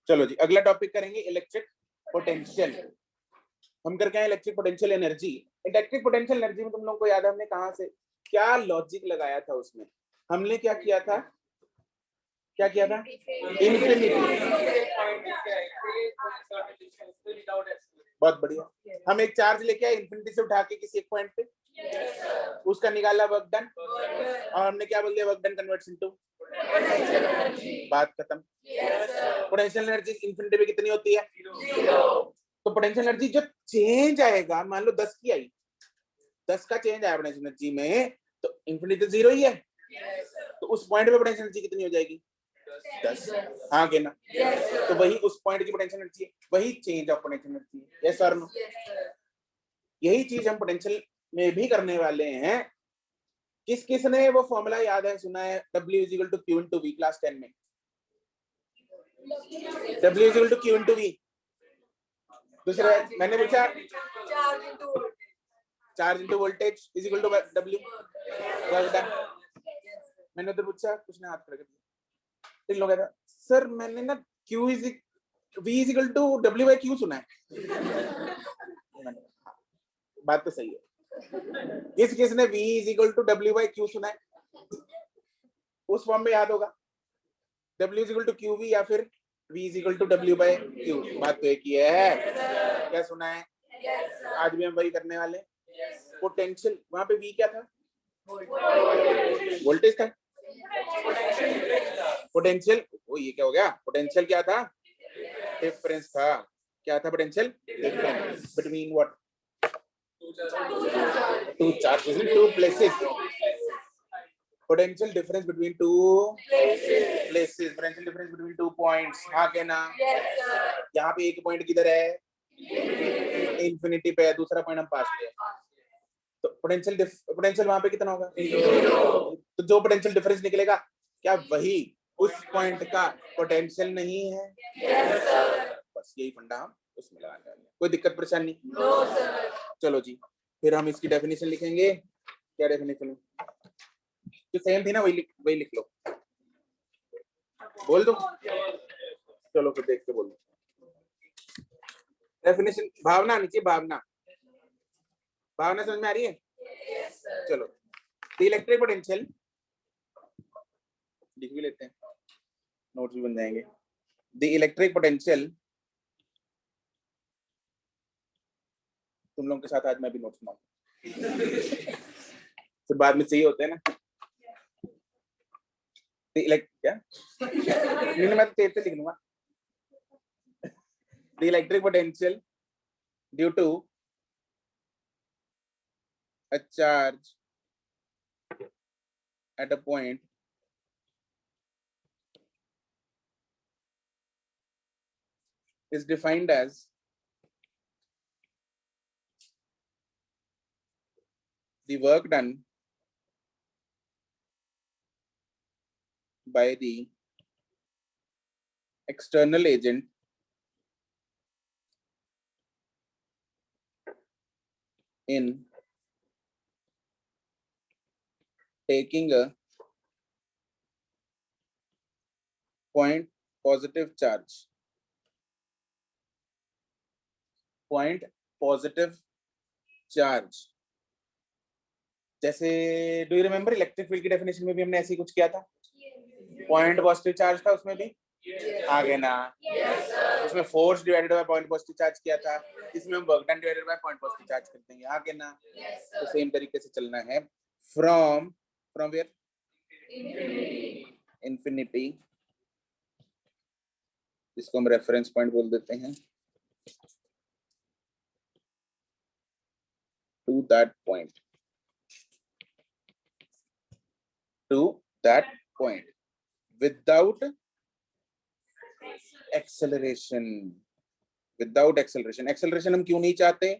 चलो जी अगला टॉपिक करेंगे इलेक्ट्रिक पोटेंशियल। हम करके आए electric potential energy. Electric potential energy में तुम लोगों को याद है हमने कहां से क्या लॉजिक लगाया था? उसमें हमने क्या किया था? इंफिनिटी। बहुत बढ़िया। हम एक चार्ज लेके आए इंफिनिटी से उठा के किसी एक पॉइंट पे, उसका निकाला वर्क डन, और हमने क्या बोल दिया? वर्क डन कन्वर्ट्स इनटू, बात खत्म। पोटेंशियल एनर्जी इंफिनिटी पे कितनी होती है? तो पोटेंशियल एनर्जी जब चेंज आएगा, मान लो 10 की आई, 10 का चेंज आया पोटेंशियल एनर्जी में, तो इंफिनिटी तो 0 ही है। तो उस पॉइंट पे पोटेंशियल एनर्जी कितनी हो जाएगी? 10। हाँ के ना? तो वही उस पॉइंट की पोटेंशियल एनर्जी है, वही चेंज ऑफ पोटेंशियल एनर्जी है। यस और नो? यही चीज हम पोटेंशियल में भी करने वाले हैं। किस किसने वो फॉर्मूला याद है, सुना है? W = Q × V क्लास 10 में। W = Q × V। दूसरा मैंने पूछा charge into voltage is equal to W। मैंने उधर पूछा, कुछ ने हाथ खड़ा कर दिया। इन लोगों का सर मैंने ना Q = V = W/Q सुना है। बात तो सही है। किसने V = W/Q सुना है? उस फॉर्म में याद होगा W = QV या फिर V = W/Q। बात तो एक ही है। क्या सुना है? आज भी हम वही करने वाले। पोटेंशियल वहां पे V क्या था? वोल्टेज था। पोटेंशियल वो ये क्या हो गया? पोटेंशियल क्या था? डिफरेंस था। क्या था potential? Difference between what? Two charges in two places. Potential difference between two places. Potential difference between two points. हाँ के ना? यहाँ पे एक पॉइंट किधर है? इंफिनिटी पे है, दूसरा पॉइंट हम पास पे है। तो पोटेंशियल वहां पे कितना होगा? तो जो पोटेंशियल डिफरेंस निकलेगा क्या वही उस पॉइंट का पोटेंशियल नहीं है? बस यही फंडा हम उसमें लगाने वाले हैं। कोई दिक्कत परेशानी? चलो जी फिर हम इसकी डेफिनेशन लिखेंगे। क्या डेफिनेशन है? जो सेम थी ना वही लिख लो। बोल दो। चलो फिर देख के बोल दो। डेफिनेशन भावना आनी चाहिए। भावना समझ में आ रही है? चलो द इलेक्ट्रिक पोटेंशियल लिख भी लेते हैं, नोट्स भी बन जाएंगे। द इलेक्ट्रिक पोटेंशियल, तुम लोगों के साथ आज मैं भी नोट्स बनाऊंगा। फिर बाद में चाहिए होते हैं ना। क्या नहीं, मैं तो तेज से लिख लूंगा। The electric potential due to a charge at a point is defined as the work done by the external agent in taking a point positive charge. Point positive charge जैसे do you remember electric field की definition में भी हमने ऐसे ही कुछ किया था। Point positive charge था उसमें भी, आगे ना उसमें force divided by point positive charge किया था, इसमें हम work done divided by point positive charge करते हैं, आगे ना। तो सेम तरीके से चलना है फ्रॉम वेयर? इंफिनिटी। इसको हम रेफरेंस पॉइंट बोल देते हैं। To that point without acceleration. Acceleration हम क्यों नहीं चाहते?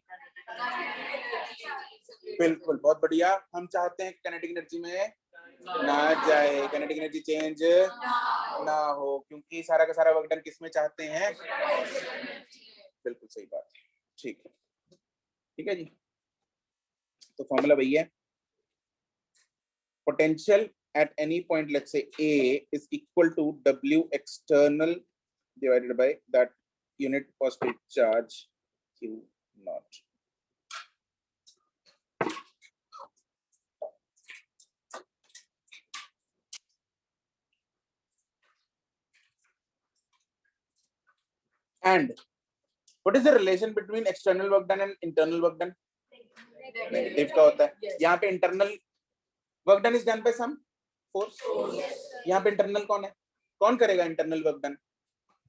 बिल्कुल, बहुत बढ़िया। हम चाहते हैं काइनेटिक एनर्जी में ना जाए, काइनेटिक एनर्जी चेंज ना हो, क्योंकि सारा का सारा वर्क डन किस में चाहते हैं? बिल्कुल सही बात। ठीक है जी। तो फॉर्मूला वही है, potential at any point, let's say A, is equal to W external divided by that unit positive charge Q naught. And what is the relation between external work done and internal work done? Negative का होता है. यहाँ पे internal work done is done by some force. यहाँ पे internal कौन है? कौन करेगा इंटरनल वर्क डन?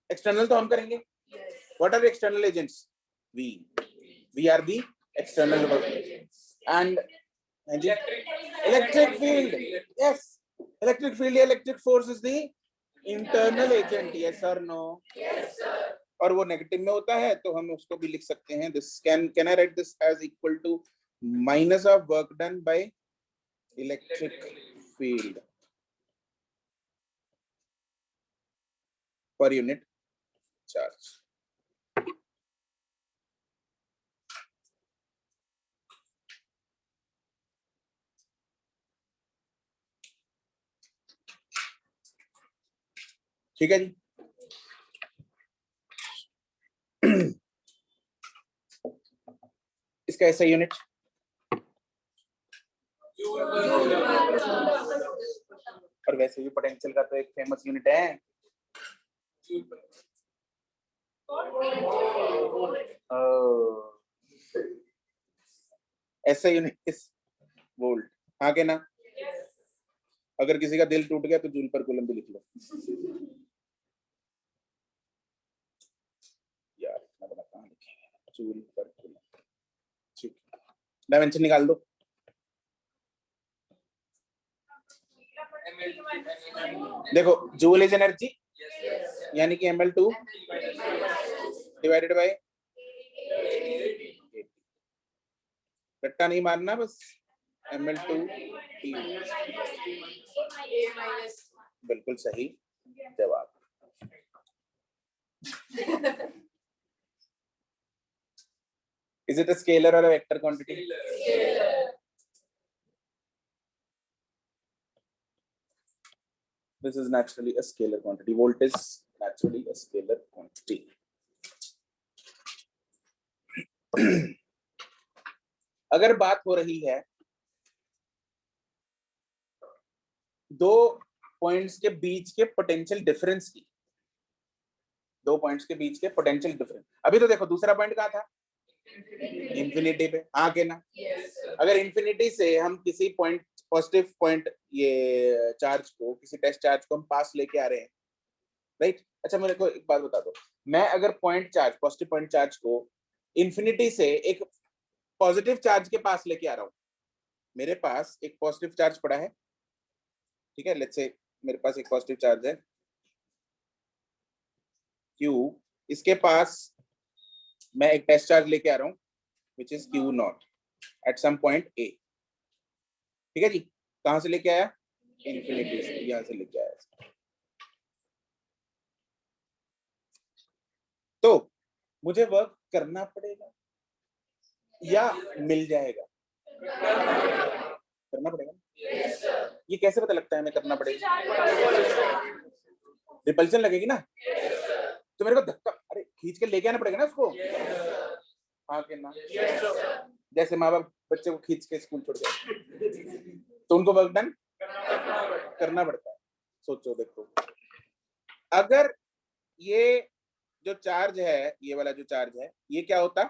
एक्सटर्नल तो हम करेंगे. What are external agents? We are the external work. And electric field. Yes, electric field या electric force is the internal agent. Yes और नो? Yes sir. और वो नेगेटिव में होता है तो हम उसको भी लिख सकते हैं. This can I write this as equal to minus of work done by electric field per unit charge. ठीक है जी. इसका ऐसा यूनिट और वैसे भी पोटेंशियल का तो एक फेमस यूनिट है. ऐसा यूनिट इस वोल्ट. आगे ना, अगर किसी का दिल टूट गया तो जूल पर कूलम भी लिख लो यार. इतना बड़ा कहाँ लिखेंगे? जूल पर कूलम. ठीक, डायमेंशन निकाल दो. देखो, जूल इज एनर्जी, यानी कि ml2 डिवाइडेड बाय रट्टा नहीं मारना, बस ml2 बिल्कुल सही जवाब. Is it a scalar or a vector quantity? Scalar. This is naturally a scalar quantity. Volt is naturally a scalar quantity. अगर बात हो रही है दो पॉइंट्स के बीच के पोटेंशियल डिफरेंस की, दो पॉइंट्स के बीच के पोटेंशियल डिफरेंस. अभी तो देखो दूसरा पॉइंट कहाँ था? इंफिनिटी पे. आगे ना, अगर इंफिनिटी से हम किसी पॉइंट, पॉजिटिव पॉइंट, ये चार्ज को, किसी टेस्ट चार्ज को हम पास लेके आ रहे हैं, राइट? अच्छा मेरे को एक बात बता दो, मैं अगर point charge, positive point charge को इंफिनिटी से एक पॉजिटिव चार्ज के पास लेके आ रहा हूं. मेरे पास एक पॉजिटिव चार्ज पड़ा है, ठीक है, लेट्स से मेरे पास एक पॉजिटिव चार्ज है Q. इसके पास मैं एक टेस्ट चार्ज लेके आ रहा हूं which is Q naught at some point A. ठीक है जी. कहां से लेके आया? इंफिनिटी से. यहां से लेके आया. तो मुझे वर्क करना पड़ेगा या मिल जाएगा? करना पड़ेगा. yes, ये कैसे पता लगता है हमें करना पड़ेगा? रिपल्शन लगेगी ना. yes, तो मेरे को धक्का, अरे खींच के लेके आना पड़ेगा ना उसको. yes, हाँ के ना. yes, जैसे माँ बाप बच्चे को खींच के स्कूल छोड़ गए तो उनको वर्क डन करना पड़ता है. सोचो, देखो, अगर ये जो चार्ज है, ये वाला जो चार्ज है, ये क्या होता?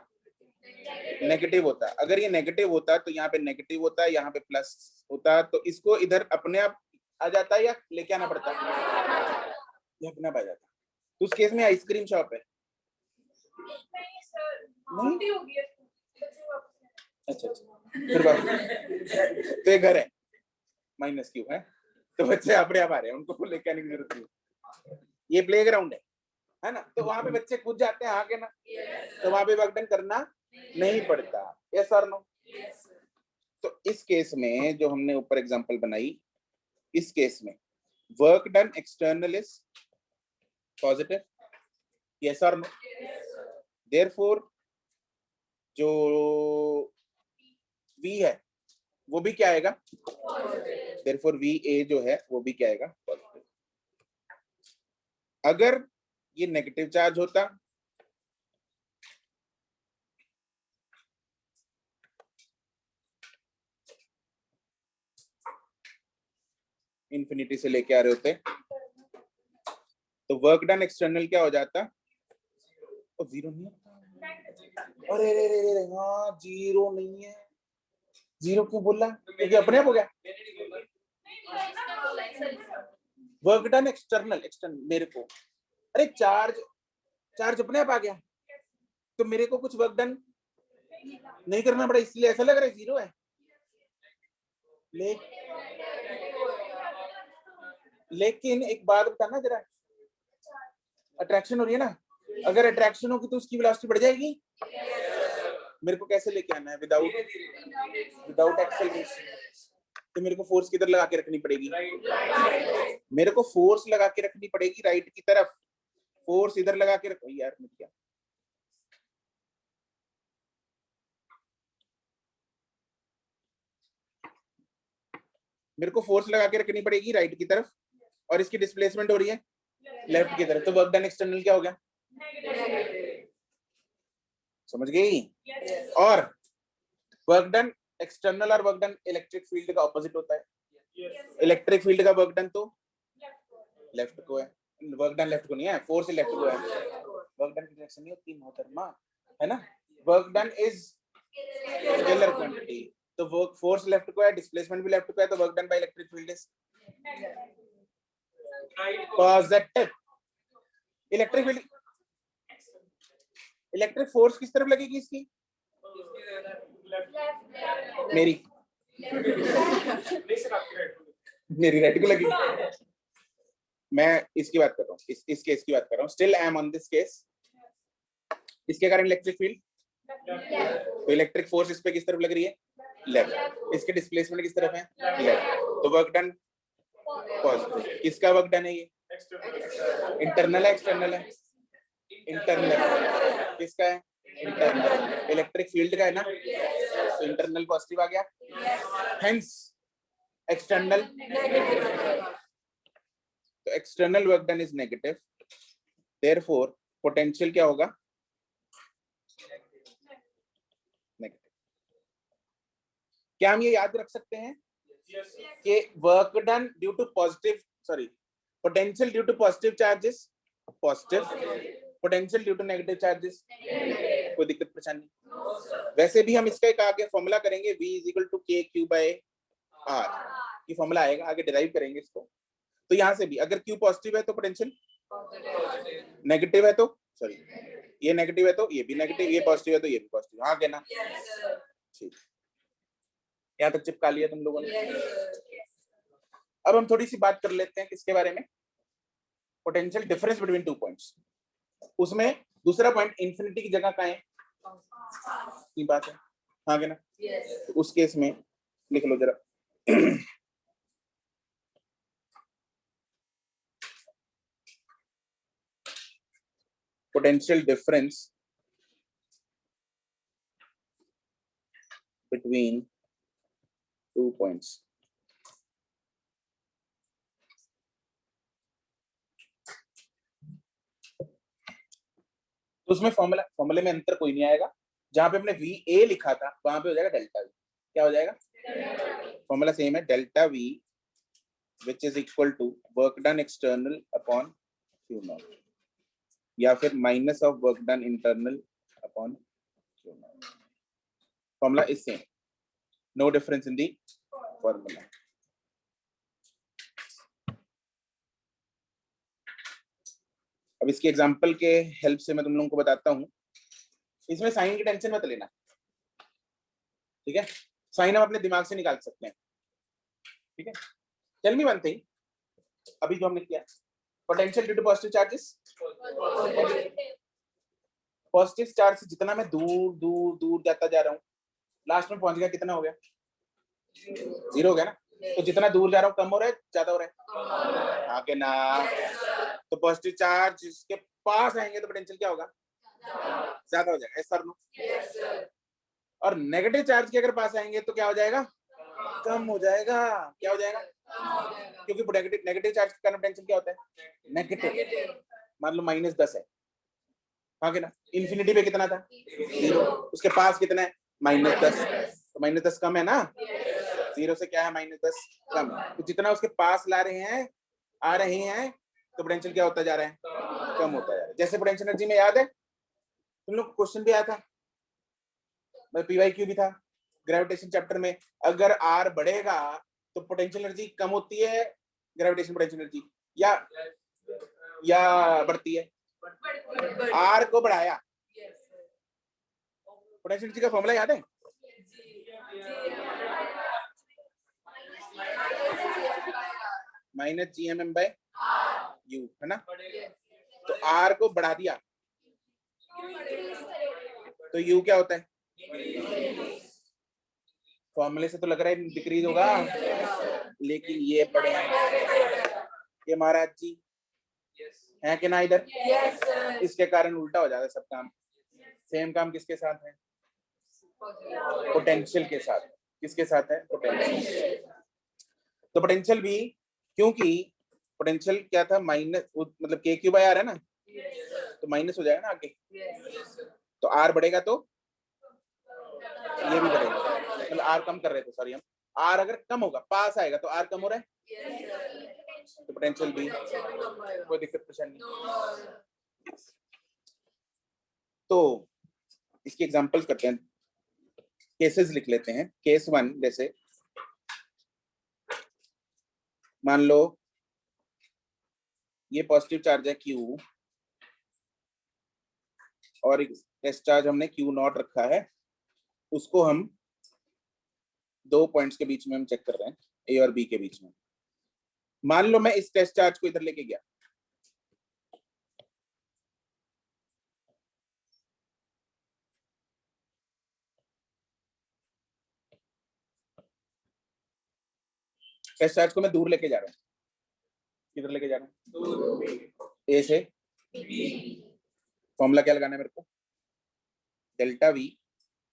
नेगेटिव होता. अगर ये नेगेटिव होता तो यहाँ पे नेगेटिव होता है, यहाँ पे प्लस होता, तो इसको इधर अपने आप आ जाता या लेके आना पड़ता? ये अपने आप आ जाता. तो उस केस में आइसक्रीम शॉप है. नहीं, अच्छा फिर तो ये घर है, माइनस क्यू है, तो बच्चे अपने आप आ रहे हैं, उनको लेके आने की जरूरत नहीं. ये प्ले ग्राउंड है ना, तो वहां पे बच्चे कूद जाते हैं आगे ना, तो वहां पे वर्क डन करना नहीं पड़ता. यस और नो? तो इस केस में जो हमने ऊपर एग्जांपल बनाई, इस केस में work done external is positive. Yes और नो? देयरफॉर जो V है वो भी क्या आएगा? देयरफॉर VA जो है वो भी क्या आएगा? पॉजिटिव. अगर ये नेगेटिव चार्ज होता, इंफिनिटी से लेके आ रहे होते, तो वर्क डन एक्सटर्नल क्या हो जाता? और जीरो नहीं है। अरे रे रे रे, हाँ जीरो नहीं है। जीरो क्यों बोला? क्योंकि अपने आप हो गया। वर्क डन एक्सटर्नल, एक्सटर्नल मेरे को, अरे चार्ज अपने आप आ गया, तो मेरे को कुछ वर्क डन नहीं करना पड़ा, इसलिए ऐसा लग रहा है जीरो है। लेकिन एक बात बताना जरा, अट्रैक्शन हो रही है ना, अगर अट्रैक्शन होगी तो उसकी वेलोसिटी बढ़ जाएगी। मेरे को कैसे लेके आना है? Without acceleration. तो मेरे को फोर्स किधर लगा के रखनी पड़ेगी? मेरे को फोर्स लगा के रखनी पड़ेगी राइट की तरफ। फोर्स इधर लगा के रखो यार, मैं क्या, मेरे को फोर्स लगा के रखनी पड़ेगी राइट की तरफ, और इसकी डिस्प्लेसमेंट हो रही है लेफ्ट की तरफ, तो वर्क डन एक्सटर्नल क्या हो गया? समझ गई? और वर्क डन एक्सटर्नल और वर्क डन इलेक्ट्रिक फील्ड का ऑपोजिट होता है। इलेक्ट्रिक फील्ड का वर्क डन तो लेफ्ट को है, वर्क डन लेफ्ट को नहीं है, फोर्स लेफ्ट को है। वर्क डन की डायरेक्शन नहीं होती मोहतरमा, है ना? Work done is scalar quantity, तो वर्क फोर्स लेफ्ट को है, डिस्प्लेसमेंट भी लेफ्ट को है, तो work done by electric field is positive. Electric field, electric force किस तरफ लगेगी इसकी? मेरी मेरी राइट को लगेगी। मैं इसकी बात कर रहा हूँ, इस केस की बात कर रहा हूँ। Still I am on this case. इसके कारण इलेक्ट्रिक फील्ड, तो इलेक्ट्रिक फोर्स इस पे किस तरफ लग रही है? लेफ्ट। इसके डिस्प्लेसमेंट किस तरफ है? लेफ्ट। तो वर्क डन पॉजिटिव। किसका वर्क डन है ये? इंटरनल है एक्सटर्नल है? इंटरनल। किसका है? इंटरनल। इलेक्ट्रिक फील्ड का है ना, तो इंटरनल पॉजिटिव आ गया, हेंस एक्सटर्नल, तो external work done is negative, therefore potential क्या होगा? नेगेटिव। क्या हम ये याद रख सकते हैं कि work done due to positive, sorry, potential due to positive charges positive, potential due to negative charges? कोई दिक्कत परेशानी? वैसे भी हम इसका एक आगे फॉर्मूला करेंगे, V = KQ/R की फॉर्मूला आएगा, आगे डिराइव करेंगे इसको। तो यहाँ से भी अगर Q पॉजिटिव है तो पोटेंशियल नेगेटिव है, तो सॉरी ये नेगेटिव है तो ये भी नेगेटिव, ये पॉजिटिव है तो ये भी पॉजिटिव। हाँ क्या ना? ठीक, यहाँ तक चिपका लिया तुम लोगों ने। अब हम थोड़ी सी बात कर लेते हैं किसके बारे में? Potential difference between two points. उसमें दूसरा पॉइंट इंफिनिटी की जगह कहाँ है? की बात है, हाँ क्या ना? तो उस केस में लिख लो जरा, potential difference between 2 points. तो उसमें फॉर्मूले में अंतर कोई नहीं आएगा, जहां पे हमने VA लिखा था वहां पे हो जाएगा डेल्टा V। क्या हो जाएगा? फॉर्मूला सेम है, delta V which is equal to work done external upon Q0, या फिर minus of work done internal upon Q0। Formula is same, no difference in the formula. अब इसके एग्जांपल के help से मैं तुम लोगों को बताता हूँ। इसमें साइन की टेंशन मत लेना, ठीक है? साइन हम अपने दिमाग से निकाल सकते हैं, ठीक है? टेल मी वन थिंग, अभी जो हमने किया, potential due to positive charges, positive charge से जितना मैं दूर दूर दूर जाता जा रहा हूँ, लास्ट में पहुंच गया, कितना हो गया? 0 हो गया ना? तो जितना दूर जा रहा हूँ कम हो रहा है ज्यादा हो रहा है? हाँ के ना? तो पॉजिटिव चार्ज इसके पास आएंगे तो पोटेंशियल क्या होगा? ज्यादा हो जाएगा, सर नो? और नेगेटिव चार्ज के अगर पास आएंगे तो क्या हो जाएगा? कम हो जाएगा। क्या हो जाएगा? क्योंकि नेगेटिव चार्ज के कारण पोटेंशियल क्या होता है? नेगेटिव। मान लो -10 है, हाँ कि ना, इन्फिनिटी पे कितना था 0, उसके पास कितना है -10, तो -10 कम है ना, 0 से क्या है -10 कम, तो जितना उसके पास ला रहे हैं आ रहे हैं तो पोटेंशियल क्या होता जा रहा है, कम होता जा रहा है। जैसे पोटेंशियल एनर्जी में याद है तुम लोग क्वेश्चन भी आया था, PYQ भी था ग्रेविटेशन चैप्टर में, अगर R बढ़ेगा तो पोटेंशियल एनर्जी कम होती है ग्रेविटेशन पोटेंशियल एनर्जी या बढ़ती है, R को बढ़ाया, पोटेंशियल एनर्जी का फॉर्मूला याद है, -GMM/U है ना, तो R को बढ़ा दिया तो U क्या होता है, फॉर्मूले से तो लग रहा है डिक्रीज होगा, लेकिन ये पढ़े ये महाराज जी है कि ना इधर, इसके कारण उल्टा हो जाता है सब काम, सेम काम किसके साथ है, पोटेंशियल के साथ, किसके साथ है, पोटेंशियल। तो पोटेंशियल भी, क्योंकि पोटेंशियल क्या था मतलब KQ/R है ना, तो माइनस हो जाएगा ना आगे, तो R बढ़ेगा तो ये भी बढ़ेगा, मतलब R कम कर रहे थे, सॉरी हम R अगर कम होगा पास आएगा तो R कम हो रहा है, तो पोटेंशियल भी कोई दिक्कत परेशानी नहीं। तो इसकी एग्जांपल्स करते हैं, केसेस लिख लेते हैं। केस 1 जैसे मान लो ये पॉजिटिव चार्ज है Q और टेस्ट चार्ज हमने Q0 रखा है, उसको हम 2 पॉइंट्स के बीच में हम चेक कर रहे हैं, A और B के बीच में। मान लो मैं इस टेस्ट चार्ज को इधर लेके गया, टेस्ट चार्ज को मैं दूर लेके जा रहा हूँ, किधर लेके जा रहा हूँ, A से, फॉर्मूला क्या लगाना है मेरे को, delta V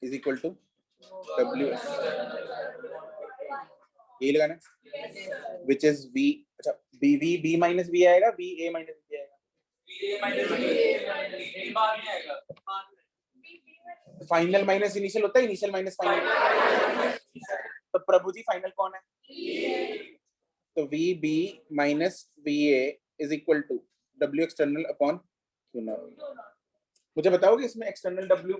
is equal to W, यही लगाना है, विच इज V, अच्छा B माइनस V आएगा, VA माइनस V आएगा, फाइनल माइनस इनिशियल होता है, इनिशियल माइनस फाइनल, तो प्रभु जी फाइनल कौन है, तो VB minus VA is equal to W external upon Q0। मुझे बताओगे इसमें एक्सटर्नल W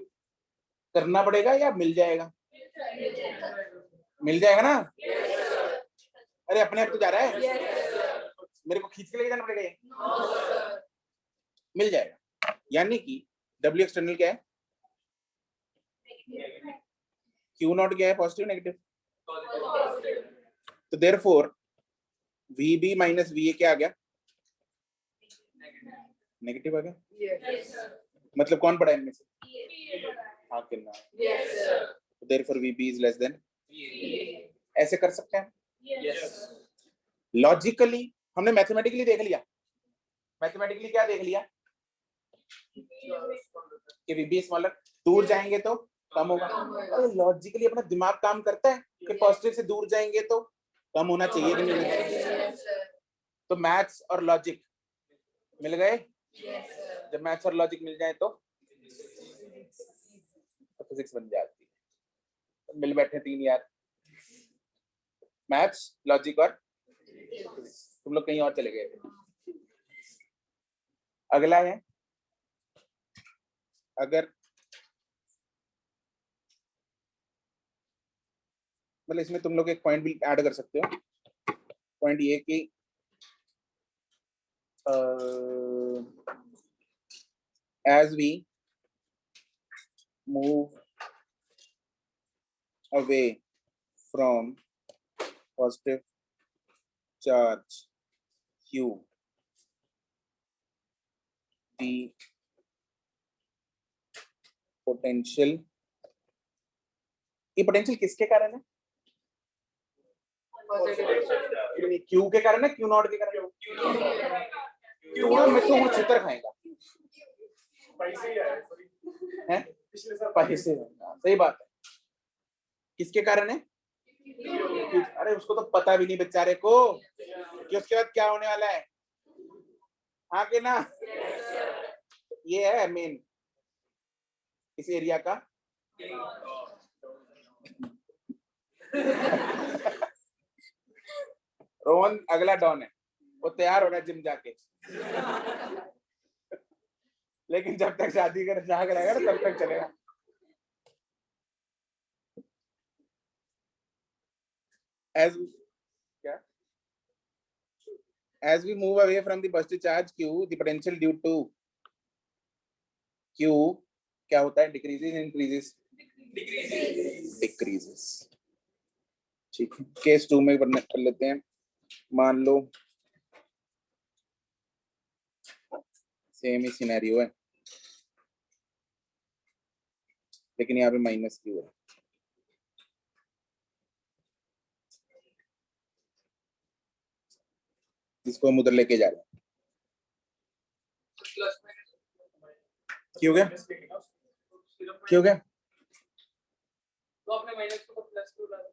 करना पड़ेगा या मिल जाएगा, मिल जाएगा ना, अरे अपने आप तो जा रहा है, मेरे को खींच के लेके जाना पड़ेगा, मिल जाएगा, यानी कि W एक्सटर्नल क्या है, Q0 क्या है, पॉजिटिव नेगेटिव, तो देयरफॉर VB माइनस VA क्या आ गया, नेगेटिव आ गया, मतलब कौन पड़ा इनमें से, हाँ कितना, तो therefore VB is less than, ऐसे कर सकते हैं, लॉजिकली हमने मैथमेटिकली देख लिया, मैथमेटिकली क्या देख लिया कि VB स्मॉलर, दूर जाएंगे तो कम होगा, अरे लॉजिकली अपना दिमाग काम करता है कि पॉजिटिव से दूर जाएंगे तो कम होना चाहिए कि नहीं, तो मैथ्स और लॉजिक मिल गए, जब मैथ्स और लॉजिक मिल जाए तो फिजिक्स बन जाती है, तो मिल बैठे तीन यार, मैथ्स लॉजिक और तुम लोग कहीं और चले गए थे। अगला है, अगर मतलब इसमें तुम लोग एक पॉइंट भी ऐड कर सकते हो, पॉइंट ये कि as we move away from positive charge Q, the potential, ये पोटेंशियल किसके कारण है, Q के कारण है, Q0 के कारण है, Q0 में तो वो चित्र खाएगा, हैं पैसे, सही बात है, किसके कारण है, अरे उसको तो पता भी नहीं बेचारे को कि उसके बाद क्या होने वाला है, हाँ कि ना, ये है मेन इस एरिया का रोहन अगला डॉन है, वो तैयार हो रहा है जिम जाके। लेकिन जब तक शादी कर जाग रहेगा ना तब तक चलेगा। As we move away from the positive charge Q, the potential due to Q क्या होता है? Decreases, increases, decreases। ठीक है, केस 2 में कर लेते हैं। मान लो सेम ही सिनेरियो है, लेकिन यहाँ पे माइनस क्यू है। जिसको हम उधर लेके जा रहे हैं। क्यों गया? क्यों गया? तो आपने माइनस को प्लस क्यों डाला?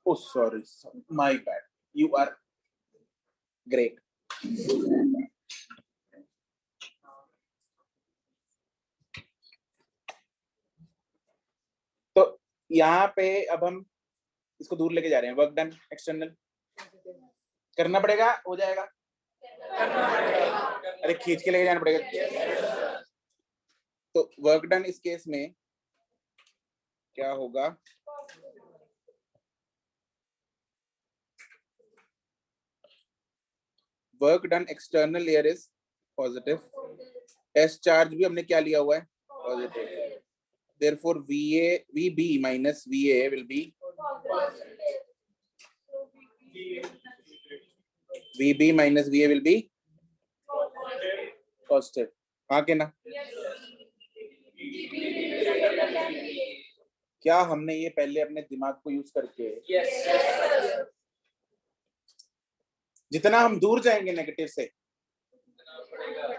Oh sorry, my bad, you are great. तो यहाँ पे अब हम इसको दूर लेके जा रहे हैं। वर्क डन एक्सटर्नल करना पड़ेगा, हो जाएगा। अरे खींच के लेके जाना पड़ेगा। तो वर्क डन इस केस में क्या होगा? Work done external layer is positive. Test charge भी हमने क्या लिया हुआ है? Positive. Therefore, VB minus VA will be VB minus VA will be positive। हाँ के ना? क्या हमने ये पहले अपने दिमाग को यूज करके जितना हम दूर जाएंगे नेगेटिव से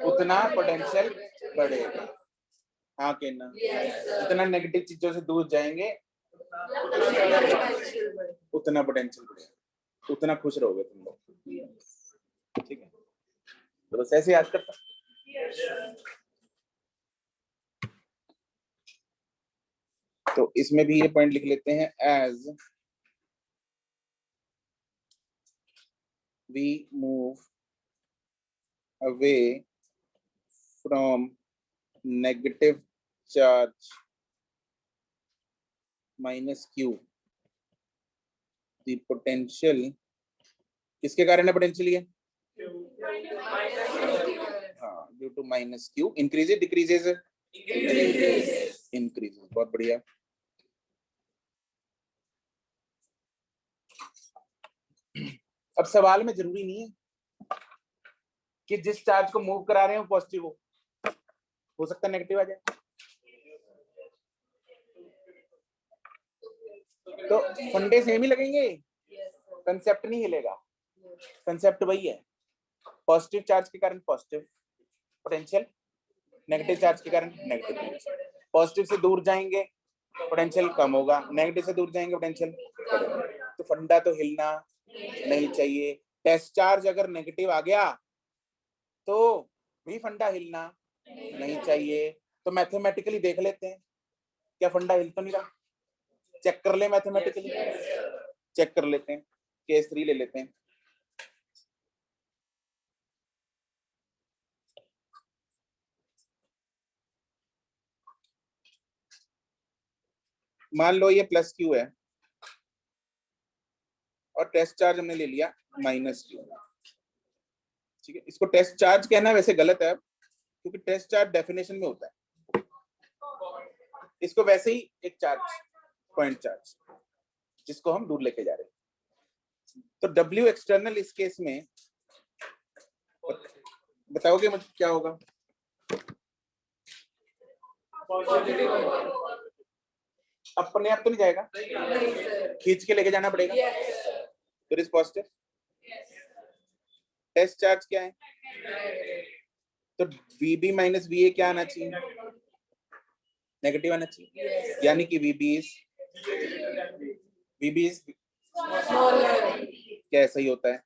उतना पोटेंशियल बढ़ेगा। हाँ के ना? जितना नेगेटिव चीजों से दूर जाएंगे उतना पोटेंशियल बढ़ेगा, उतना खुश रहोगे तुम लोग। ठीक है, तो बस ऐसे याद करता। तो इसमें भी ये पॉइंट लिख लेते हैं। As we move away from negative charge minus Q, the potential किसके कारण है? पोटेंशियल ये हाँ, due to minus Q increases decreases? Increases. बहुत बढ़िया। अब सवाल में जरूरी नहीं है कि जिस चार्ज को मूव करा रहे हैं वो पॉजिटिव हो सकता है नेगेटिव आ जाए। तो फंडे सेम ही लगेंगे, कंसेप्ट नहीं हिलेगा। कंसेप्ट वही है, पॉजिटिव चार्ज के कारण पॉजिटिव पोटेंशियल, नेगेटिव चार्ज के कारण नेगेटिव पोटेंशियल। पॉजिटिव से दूर जाएंगे पोटेंशियल कम होगा, नेगेटिव से दूर जाएंगे पोटेंशियल बढ़ेगा। तो फंडा तो हिलना नहीं चाहिए। टेस्ट चार्ज अगर नेगेटिव आ गया तो भी फंडा हिलना नहीं चाहिए। तो मैथमेटिकली देख लेते हैं क्या फंडा हिल तो नहीं रहा। चेक कर ले, मैथमेटिकली चेक कर लेते हैं। केस 3 ले लेते हैं। मान लो ये प्लस क्यू है और टेस्ट चार्ज हमने ले लिया माइनस क्यू। ठीक है, इसको टेस्ट चार्ज कहना वैसे गलत है क्योंकि टेस्ट चार्ज डेफिनेशन में होता है। इसको वैसे ही एक चार्ज, पॉइंट चार्ज, जिसको हम दूर लेके जा रहे हैं। तो W एक्सटर्नल इस केस में बताओगे मुझे क्या होगा? अपने आप तो नहीं जाएगा, खींच के लेके जाना पड़ेगा। तो इज पॉजिटिव। टेस्ट चार्ज क्या है? तो VB माइनस VA क्या आना चाहिए? नेगेटिव आना चाहिए। यानी कि VB इज क्या ऐसा ही होता है?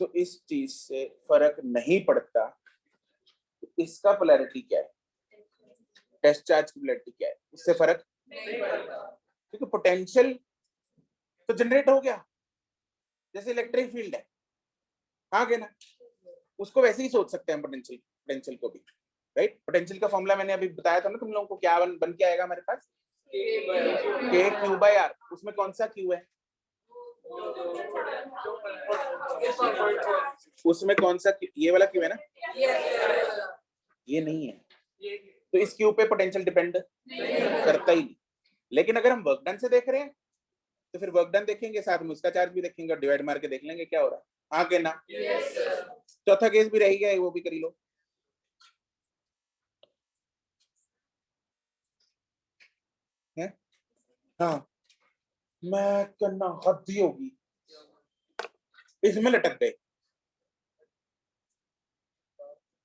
तो इस चीज से फर्क नहीं पड़ता इसका पोलैरिटी क्या है, टेस्ट चार्ज की पोलैरिटी क्या है, इससे फर्क क्योंकि पोटेंशियल तो जनरेट हो गया जैसे इलेक्ट्रिक फील्ड है, हाँ क्या ना, उसको वैसे ही सोच सकते हैं पोटेंशियल को भी, राइट। पोटेंशियल का फॉर्मूला मैंने अभी बताया था ना तुम लोगों को, क्या बन के आएगा हमारे पास, के क्यू बाई आर। उसमें कौन सा क्यू है, उसमें कौन सा ये वाला क्यू है ना, ये नहीं है, तो इस क्यू पे पोटेंशियल डिपेंड करता ही नहीं। लेकिन अगर हम वर्क डन से देख रहे हैं तो फिर वर्क डन देखेंगे, साथ में उसका चार्ज भी देखेंगे और डिवाइड मार के देख लेंगे क्या हो रहा है, हाँ के ना। चौथा केस भी रह गया, वो भी कर लो। है हाँ, मैं करना हद ही होगी, इसमें लटक गए,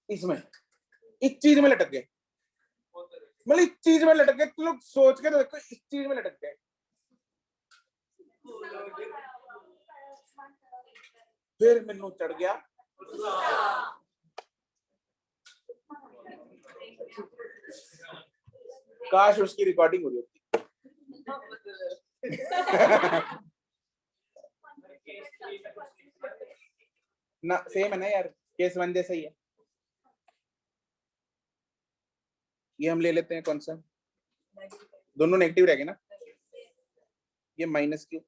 इसमें इस चीज में लटक गए, मतलब इस चीज में लटक गए, तुम लोग सोच के तो देखो, इस चीज में लटक गए, फिर मैनू चढ़ गया काश उसकी रिकॉर्डिंग हो रही होती। ना सेम है ना यार, केस वन जैसा ही है। ये हम ले लेते हैं कौन सा, दोनों नेगेटिव रहेंगे ना, ये माइनस क्यू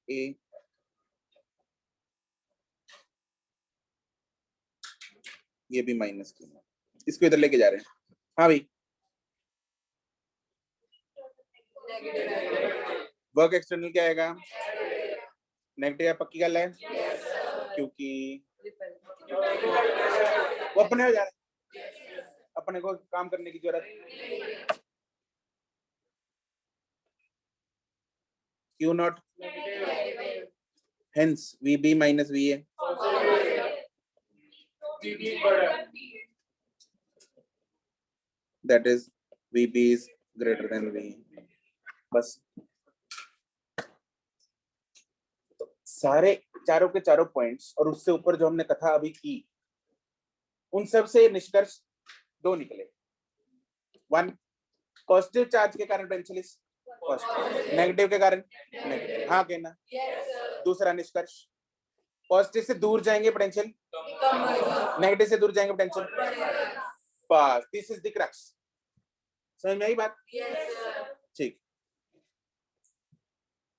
ए, ये भी माइनस क्यू, इसको इधर लेके जा रहे हैं, हाँ भाई। वर्क एक्सटर्नल क्या आएगा, नेगेटिव, पक्की गल है, क्योंकि वो अपने हो जा रहे, अपने को काम करने की जरूरत, Q not, hence VB minus VA, that is VB is greater than VA। बस तो सारे चारों के चारों पॉइंट्स और उससे ऊपर जो हमने कथा अभी की, उन सब से निष्कर्ष दो निकले। वन, पॉजिटिव चार्ज के कारण पोटेंशियल इज पॉजिटिव, नेगेटिव के कारण नेगेटिव, हाँ कहना। दूसरा निष्कर्ष, पॉजिटिव से दूर जाएंगे पोटेंशियल, नेगेटिव से दूर जाएंगे पोटेंशियल, बस दिस इज द क्रक्स। समझ में आई बात, ठीक।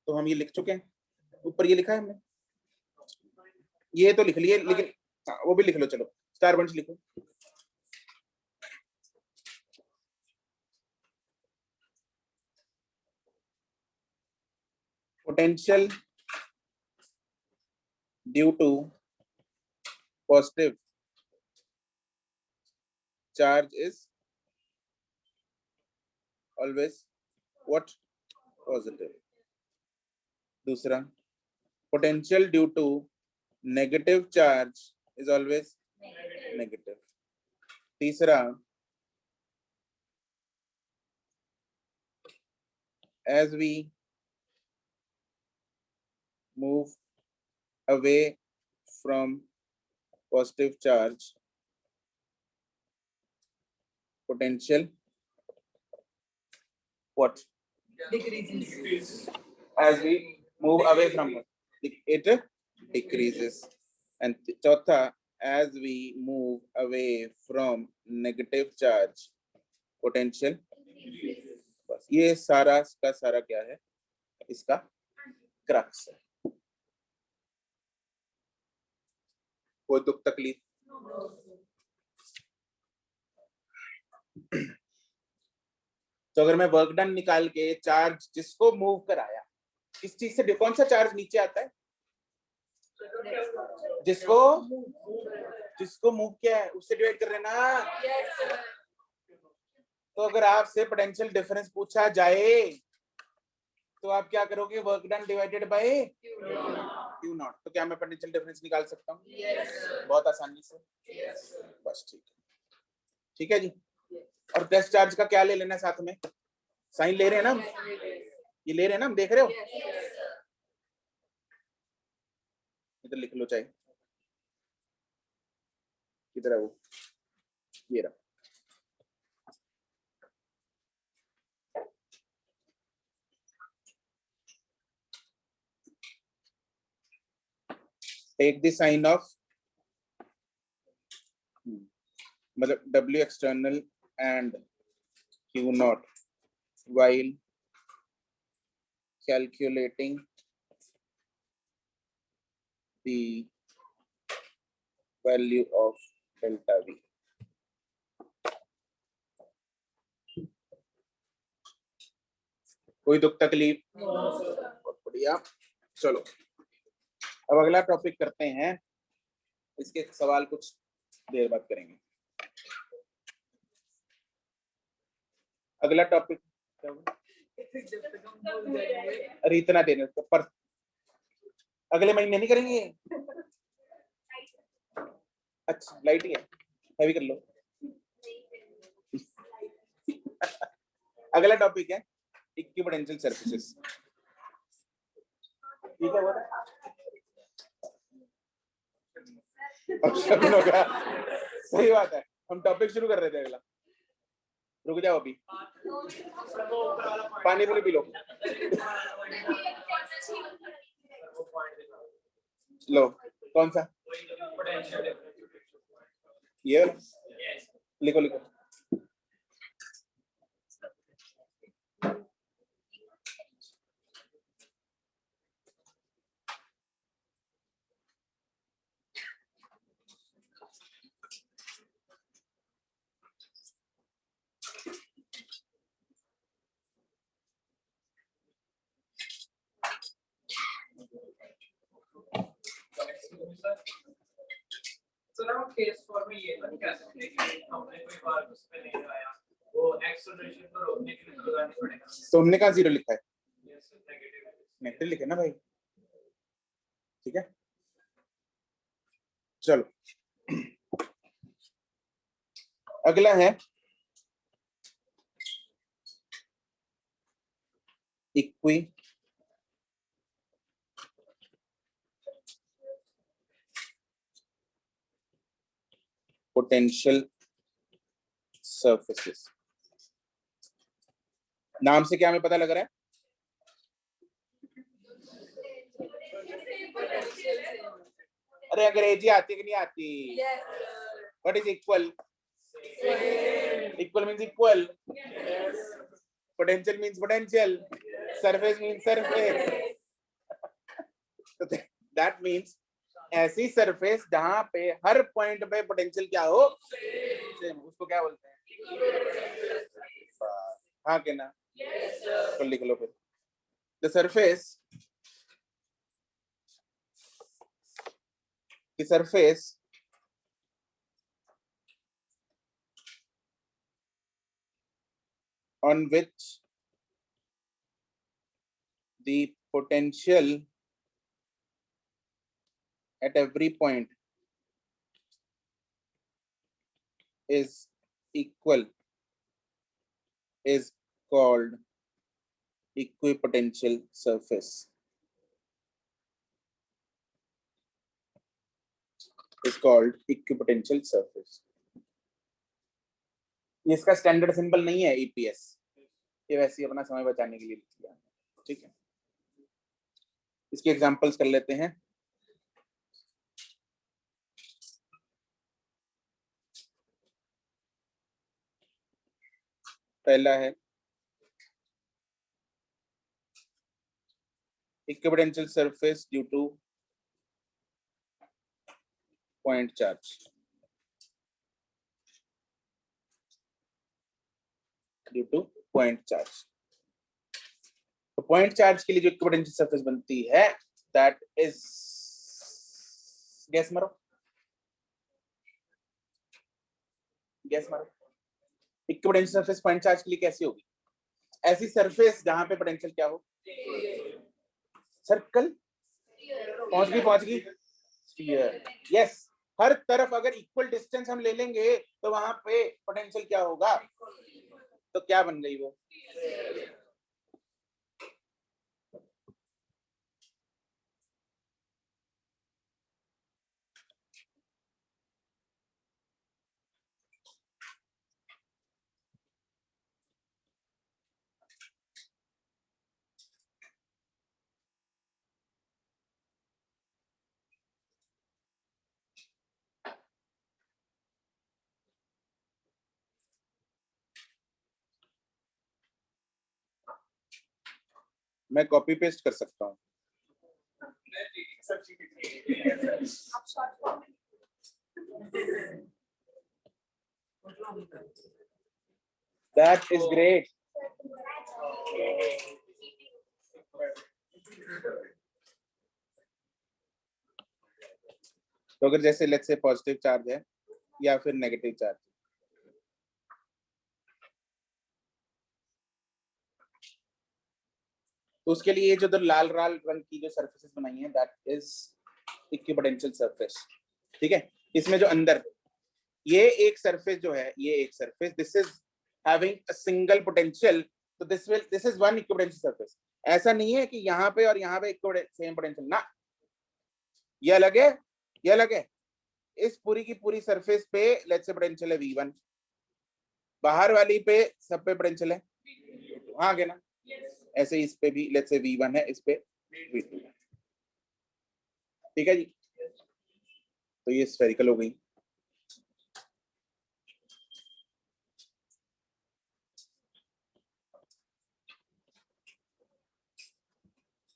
तो हम ये लिख चुके हैं, ऊपर ये लिखा है हमने, ये तो लिख लिए, लेकिन वो भी लिख लो, चलो स्टार पॉइंट्स लिखो। Potential due to positive charge is always what, positive. दूसरा, potential due to negative charge is always negative. तीसरा, as we move away from positive charge, potential what, decreases, as we move away from it decreases। And चौथा, as we move away from negative charge, potential, बस ये सारा का सारा क्या है, इसका क्रक्स है। कोई दुख तकलीफ, तो अगर मैं वर्क डन निकाल के चार्ज जिसको मूव कराया, इस चीज से कौन सा चार्ज नीचे आता है, जिसको मूव किया है उससे डिवाइड कर रहे ना। तो अगर आपसे पोटेंशियल डिफरेंस पूछा जाए तो आप क्या करोगे, work done divided by Q not. तो क्या मैं पोटेंशियल डिफरेंस निकाल सकता हूँ, बहुत आसानी से, बस ठीक है जी। और टेस्ट चार्ज का क्या ले लेना है साथ में, साइन ले रहे हैं ना हम, ये ले रहे हैं ना हम, देख रहे हो, इधर लिख लो चाहे, किधर है वो, ये रहा। टेक द साइन ऑफ, मतलब W external and Q naught while calculating the value of delta V. कोई दुख तकलीफ? बहुत बढ़िया। चलो अब अगला टॉपिक करते हैं, इसके सवाल कुछ देर बाद करेंगे। अगला टॉपिक क्या होगा? अरे इतना देने पर अगले महीने नहीं करेंगे। अच्छा लाइट ही है भी कर लो। अगला टॉपिक है इक्विपोटेंशियल सर्फेसेस। ठीक है, बोला होगा। सही बात है, हम टॉपिक शुरू कर रहे थे अगला। रुक जाओ अभी, पानी पूरी पी लो। लो कौन सा, ये लिखो लिखो। So now case for me ये बन क्या सकते हैं कि हमने कोई बार उस पे नहीं लगाया, वो एक्सेलरेशन को रोकने के लिए तो लगाना पड़ेगा। तो हमने कहाँ जीरो लिखा है? यस नेगेटिव, नेगेटिव लिखे ना भाई। ठीक है चलो अगला है इक्वी पोटेंशियल सर्फेसेस। नाम से क्या हमें पता लग रहा है? अरे अंग्रेजी आती है कि नहीं आती? What is equal? Equal means equal, potential means potential, surface means surface. That means ऐसी सरफेस जहां पे हर पॉइंट पे पोटेंशियल क्या हो, उसको क्या बोलते हैं? हाँ के ना? तो लिख लो फिर, the surface on which the potential at every point is equal is called equipotential surface. Is called equipotential surface. इसका स्टैंडर्ड सिंबल नहीं है ईपीएस, ये वैसे ही अपना समय बचाने के लिए लिख दिया। ठीक है, इसके एग्जांपल्स कर लेते हैं। पहला है equipotential surface due two point charge. Due two point charge, तो पॉइंट चार्ज के लिए जो इक्विपोटेंशियल सरफेस बनती है दैट इज, गैस मारो, गैस मारो। इक्विपोटेंशियल सरफेस पॉइंट चार्ज के लिए कैसी होगी? ऐसी सरफेस जहां पे पोटेंशियल क्या हो, सर्कल, पहुंच गई स्फीयर। यस, हर तरफ अगर इक्वल डिस्टेंस हम ले लेंगे तो वहां पे पोटेंशियल क्या होगा, तो क्या बन गई वो? मैं कॉपी पेस्ट कर सकता हूँ। That is great. तो अगर जैसे लेट्स से पॉजिटिव चार्ज है या फिर नेगेटिव चार्ज, तो उसके लिए जो तो लाल रंग की जो सरफेसेस बनाई है दैट इज इक्विपोटेंशियल सरफेस। ठीक है, इसमें जो अंदर ये एक सरफेस जो है, ये एक surface this is having a single potential, तो this is one equipotential surface. ऐसा नहीं है कि यहाँ पे और यहाँ पे सेम पोटेंशियल ना, ये अलग है, ये अलग है। इस पूरी की पूरी सरफेस पे लेट्स से पोटेंशियल है V1, बाहर वाली पे सब पे पोटेंशियल है हाँ आगे ना, ऐसे इस पे भी लेट्स से V1 है, इस पे V2 है। ठीक है जी, तो ये स्फेरिकल हो गई।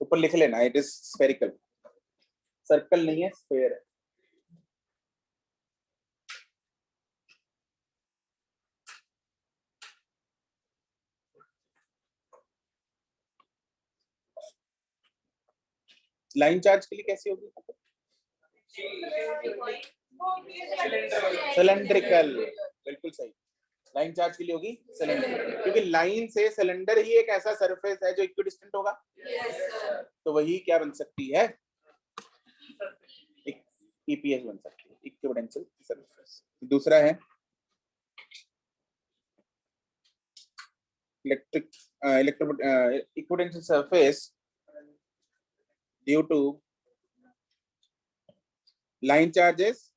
ऊपर लिख लेना इट इज स्फेरिकल, सर्कल नहीं है स्फेयर है। लाइन चार्ज के लिए कैसी होगी? सिलेंड्रिकल, बिल्कुल सही। लाइन चार्ज के लिए होगी सिलेंडर, क्योंकि लाइन से सिलेंडर ही एक ऐसा सरफेस है जो इक्विडिस्टेंट होगा। तो वही क्या बन सकती है? ईपीएस बन सकती है, इक्विपोटेंशियल सरफेस। दूसरा है equipotential surface due to line charges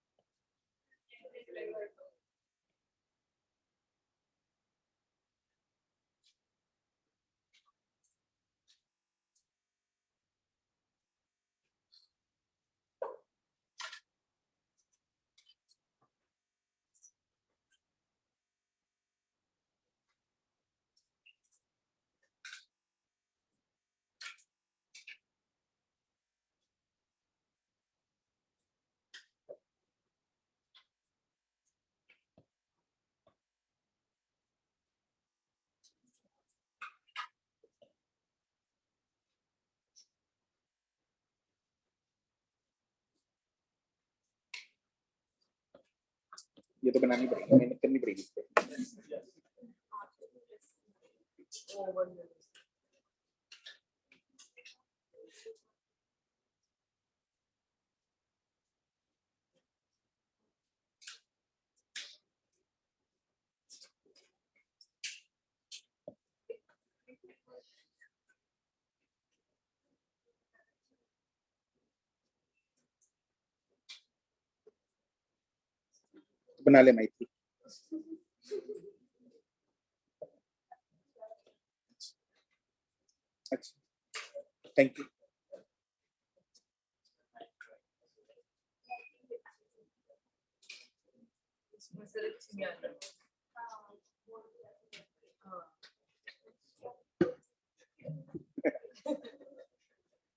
ये तो बनानी पड़ेगी, मेहनत करनी पड़ेगी इस पे। बना ले मैत्री। अच्छा, थैंक यू।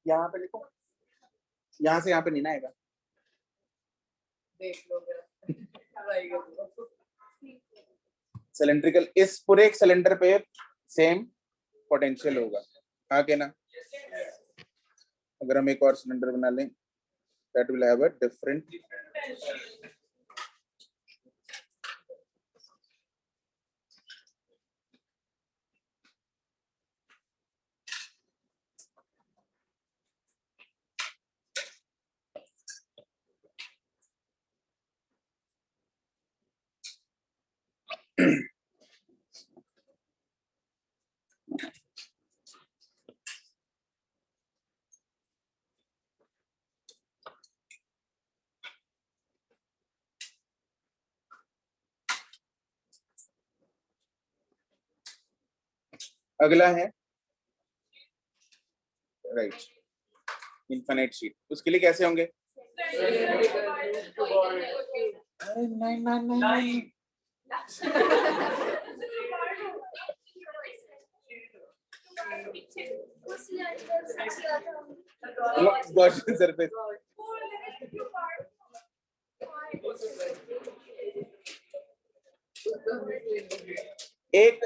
यहाँ पे लिखो, यहाँ से यहाँ पे नहीं ना आएगा। सिलेंड्रिकल, इस पूरे एक सिलेंडर पे सेम पोटेंशियल होगा आगे ना। अगर हम एक और सिलेंडर बना लें that will have a different. अगला है राइट इनफिनिट शीट, उसके लिए कैसे होंगे? अरे नहीं नहीं नहीं, गॉसियन सरफेस। एक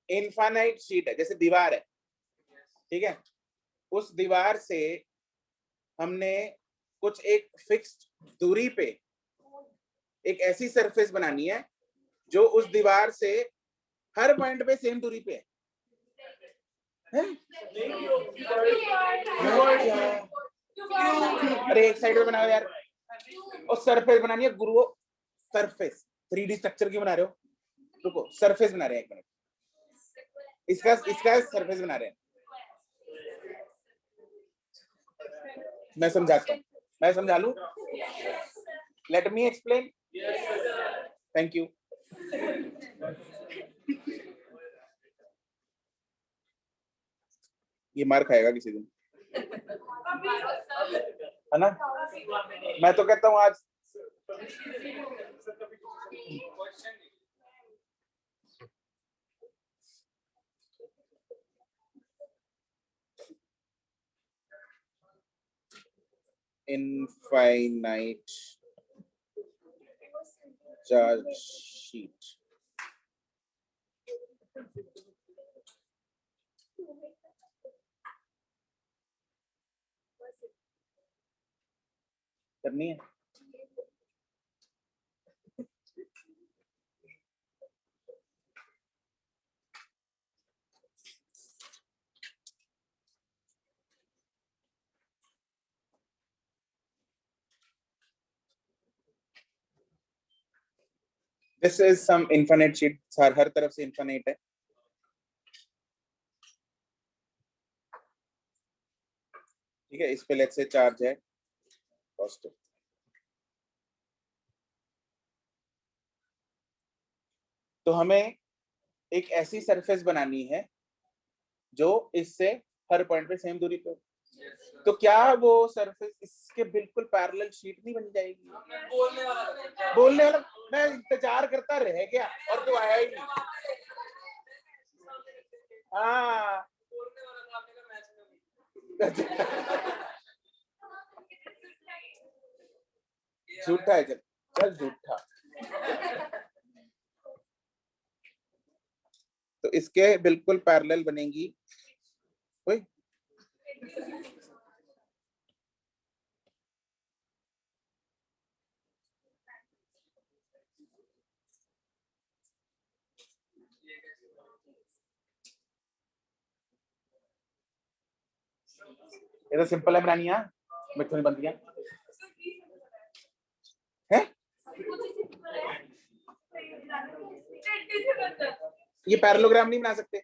इनफाइनाइट शीट है, जैसे दीवार है, ठीक है, उस दीवार से हमने कुछ एक फिक्स्ड दूरी पे एक ऐसी सरफेस बनानी है जो उस दीवार से हर पॉइंट पे सेम दूरी पे है? अरे एक साइड पे बनाओ यार, और सरफेस बनानी है गुरुओं, सरफेस। 3D स्ट्रक्चर क्यों बना रहे हो? रुको, सरफेस बना रहे हैं, एक मिनट, इसका सरफेस बना रहे हैं। मैं समझाता हूँ, मैं समझा लूं? Let me explain. Thank you. ये मार खाएगा किसी दिन, है ना? मैं तो कहता हूँ आज infinite charge sheet. करनी है? This is some infinite sheet, हर तरफ से infinite है। ठीक है, इस पे लेट्स से चार्ज है पॉजिटिव। तो हमें एक ऐसी सरफेस बनानी है जो इससे हर पॉइंट पे सेम दूरी पे हो। तो क्या वो सरफेस इसके बिल्कुल पैरेलल शीट नहीं बन जाएगी? बोलने वाला मैं इंतजार करता रह गया और तू आया ही नहीं। हाँ झूठा है, चल चल झूठा। तो इसके बिल्कुल पैरेलल बनेगी कोई, ये तो सिंपल है बनानी है, मिठू नहीं बनती है? ये पैरेललोग्राम नहीं बना सकते?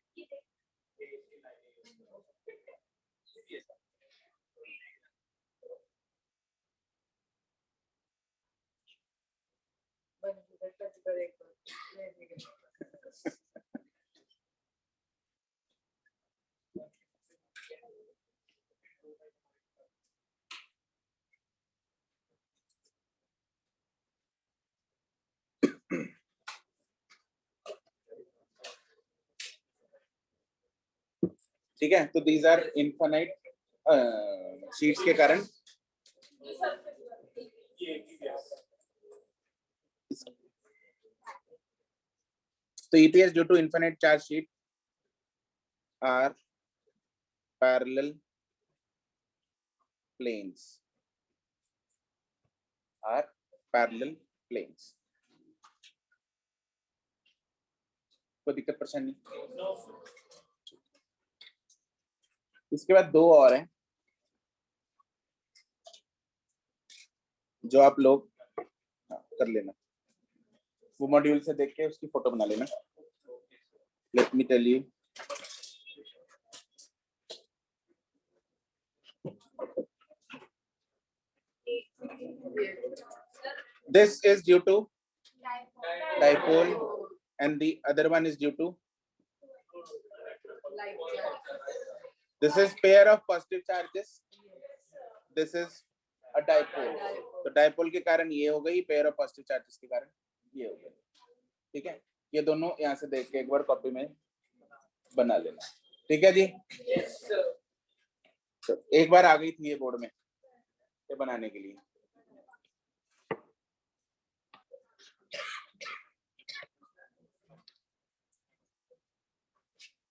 ठीक है, तो दीज आर इनफाइनाइट शीट्स के कारण तो EPS due to infinite charge sheet are parallel planes, are parallel planes। कोई दिक्कत परेशानी नहीं? इसके बाद दो और हैं जो आप लोग कर लेना, वो मॉड्यूल से देख के उसकी फोटो बना लेना। Let me tell you, this is due to dipole and the other one is due to, this is pair of positive charges, this is a dipole। तो डाइपोल के कारण ये हो गई, पेयर ऑफ पॉजिटिव चार्जेस के कारण ये हो गया। ठीक है, ये दोनों यहाँ से देख के एक बार कॉपी में बना लेना। ठीक है जी? yes, तो एक बार आ गई थी ये बोर्ड में ये बनाने के लिए।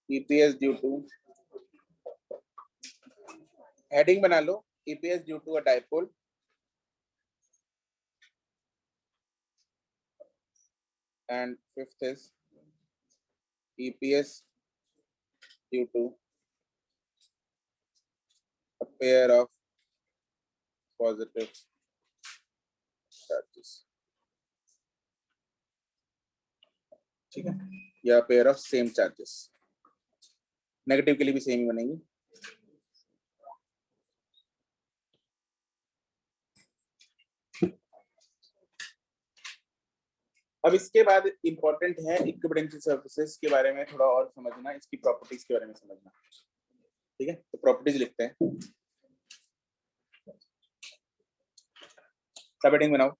EPS ड्यू टू, हेडिंग बना लो, EPS due to a dipole and fifth is EPS due to a pair of positive charges, ठीक है, या pair of same charges. Negative के लिए भी सेम ही बनेंगी। अब इसके बाद इंपॉर्टेंट है इक्विपोटेंशियल सर्फेसेस के बारे में थोड़ा और समझना, इसकी प्रॉपर्टीज के बारे में समझना, ठीक है। तो प्रॉपर्टीज लिखते हैं, सब हेडिंग बनाओ।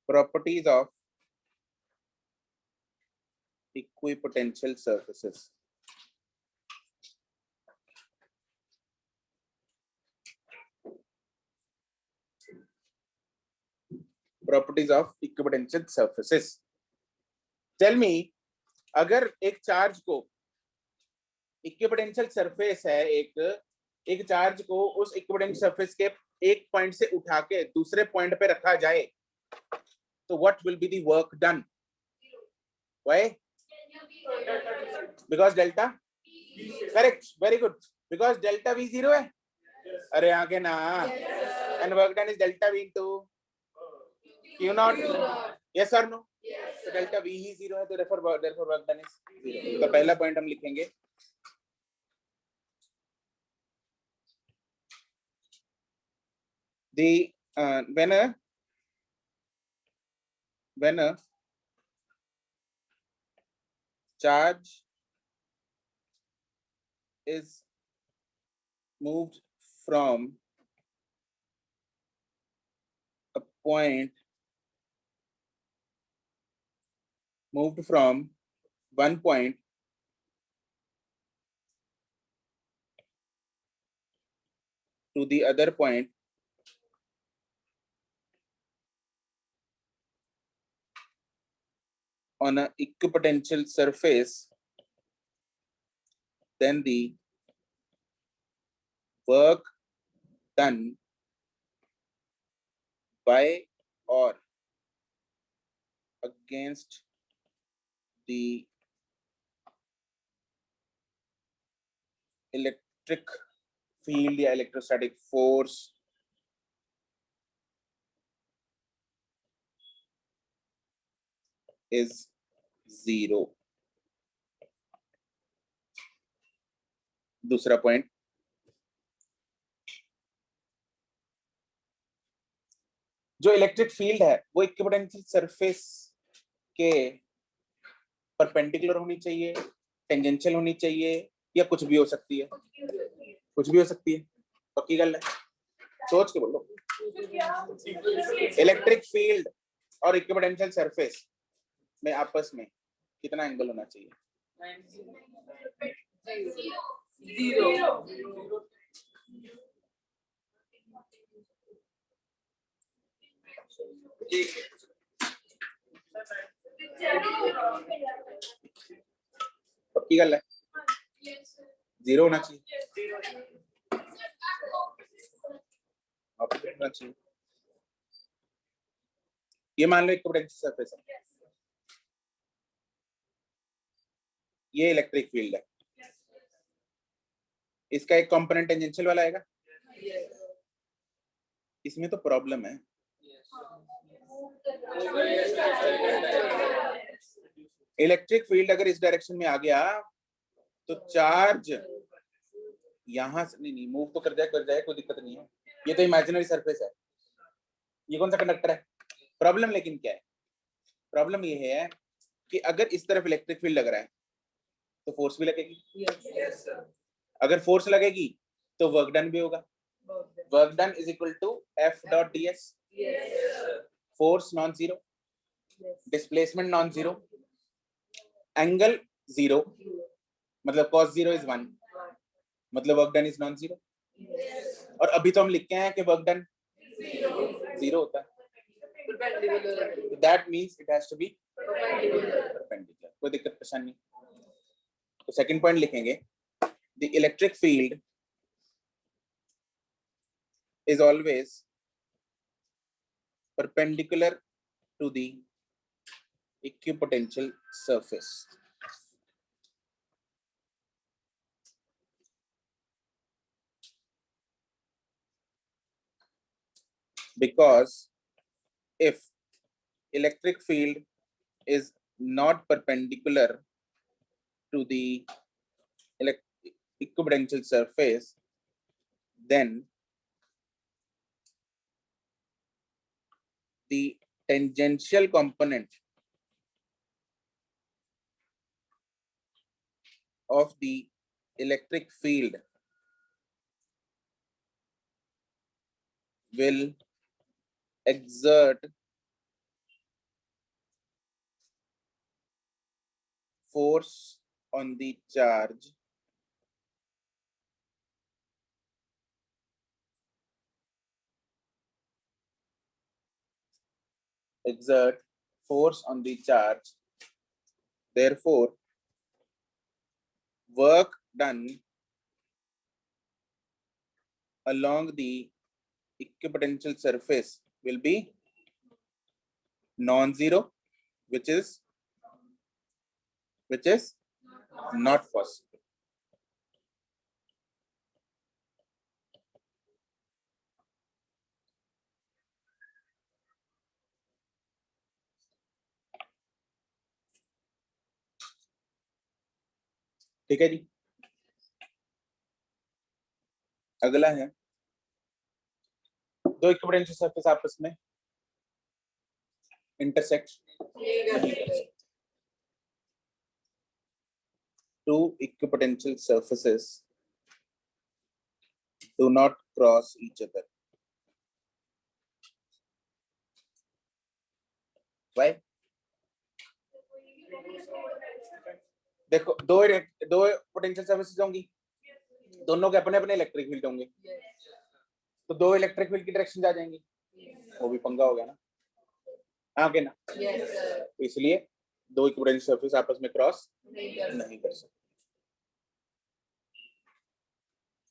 Properties of equipotential surfaces. Properties of equipotential surfaces. Tell me, अगर एक चार्ज को इक्विपोटेंशियल सरफेस है, एक चार्ज को उस इक्विपोटेंशियल सरफेस के एक पॉइंट से उठा के दूसरे पॉइंट पे रखा जाए तो what will be the work done? Why? Because delta, correct, very good, because delta V 0 है। अरे आगे ना, and work done is delta V into Q not, yes और नो? तो डेल्टा V ही 0 है, तो therefore वर्क डन इज 0। तो पहला पॉइंट हम लिखेंगे, the when a charge is moved from a point, moved from one point to the other point on an equipotential surface, then the work done by or against the electric field या electrostatic force is 0। दूसरा point, जो electric field है वो equipotential surface के perpendicular होनी चाहिए, tangential होनी चाहिए, या कुछ भी हो सकती है, कुछ भी हो सकती है। पक्की गल है, सोच के बोलो। इलेक्ट्रिक फील्ड और इक्विपोटेंशियल सरफेस में आपस में कितना एंगल होना चाहिए? 0। पक्की गल है, 0 होना चाहिए, होना चाहिए। ये मान लो इक्विपोटेंशियल सरफेस है, ये इलेक्ट्रिक फील्ड है, इसका एक कंपोनेंट टेंजेंशियल वाला आएगा। इसमें तो प्रॉब्लम है, इलेक्ट्रिक फील्ड अगर इस डायरेक्शन में आ गया तो चार्ज यहां से नहीं मूव तो कर जाए, कोई दिक्कत नहीं है। ये तो इमेजिनरी सरफेस है, ये कौन सा कंडक्टर है? प्रॉब्लम लेकिन क्या है? प्रॉब्लम ये है कि अगर इस तरफ इलेक्ट्रिक फील्ड लग रहा है तो फोर्स भी लगेगी। अगर फोर्स लगेगी तो वर्क डन भी होगा। Work done is equal to F dot ds। Force non zero, displacement non zero, angle 0, मतलब cos 0 is 1, मतलब work done is non zero. और अभी तो हम लिख के आए हैं कि वर्क डन जीरो होता है, that means it has to be perpendicular. कोई दिक्कत परेशानी नहीं। तो सेकंड पॉइंट लिखेंगे, the electric field is always perpendicular to the equipotential surface. Because if electric field is not perpendicular to the equipotential surface, then the tangential component of the electric field will exert force on the charge exert force on the charge. Therefore, work done along the equipotential surface will be non-zero, which is not possible. ठीक है जी। अगला है, दो equipotential surface आपस में intersect, two equipotential surfaces do not cross each other. Why? देखो, दो potential surfaces होंगी, दोनों के अपने अपने इलेक्ट्रिक फील्ड होंगे, तो दो इलेक्ट्रिक फील्ड की डायरेक्शन जा जाएंगी, वो भी पंगा हो गया ना। हाँ के ना? तो इसलिए दो इक्विपोटेंशियल सरफेस आपस में क्रॉस नहीं कर सकते।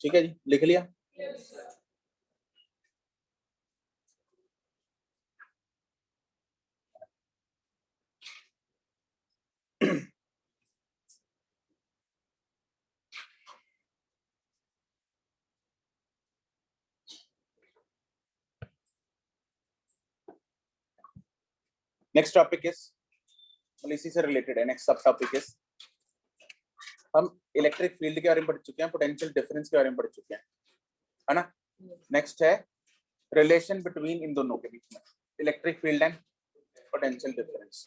ठीक है जी, लिख लिया। नेक्स्ट टॉपिक इज, इसी से रिलेटेड है, नेक्स्ट सब टॉपिक इज, हम इलेक्ट्रिक फील्ड के बारे में पढ़ चुके हैं, पोटेंशियल डिफरेंस के बारे में पढ़ चुके हैं, है ना। नेक्स्ट है रिलेशन बिटवीन इन दोनों के बीच में, electric field and potential difference.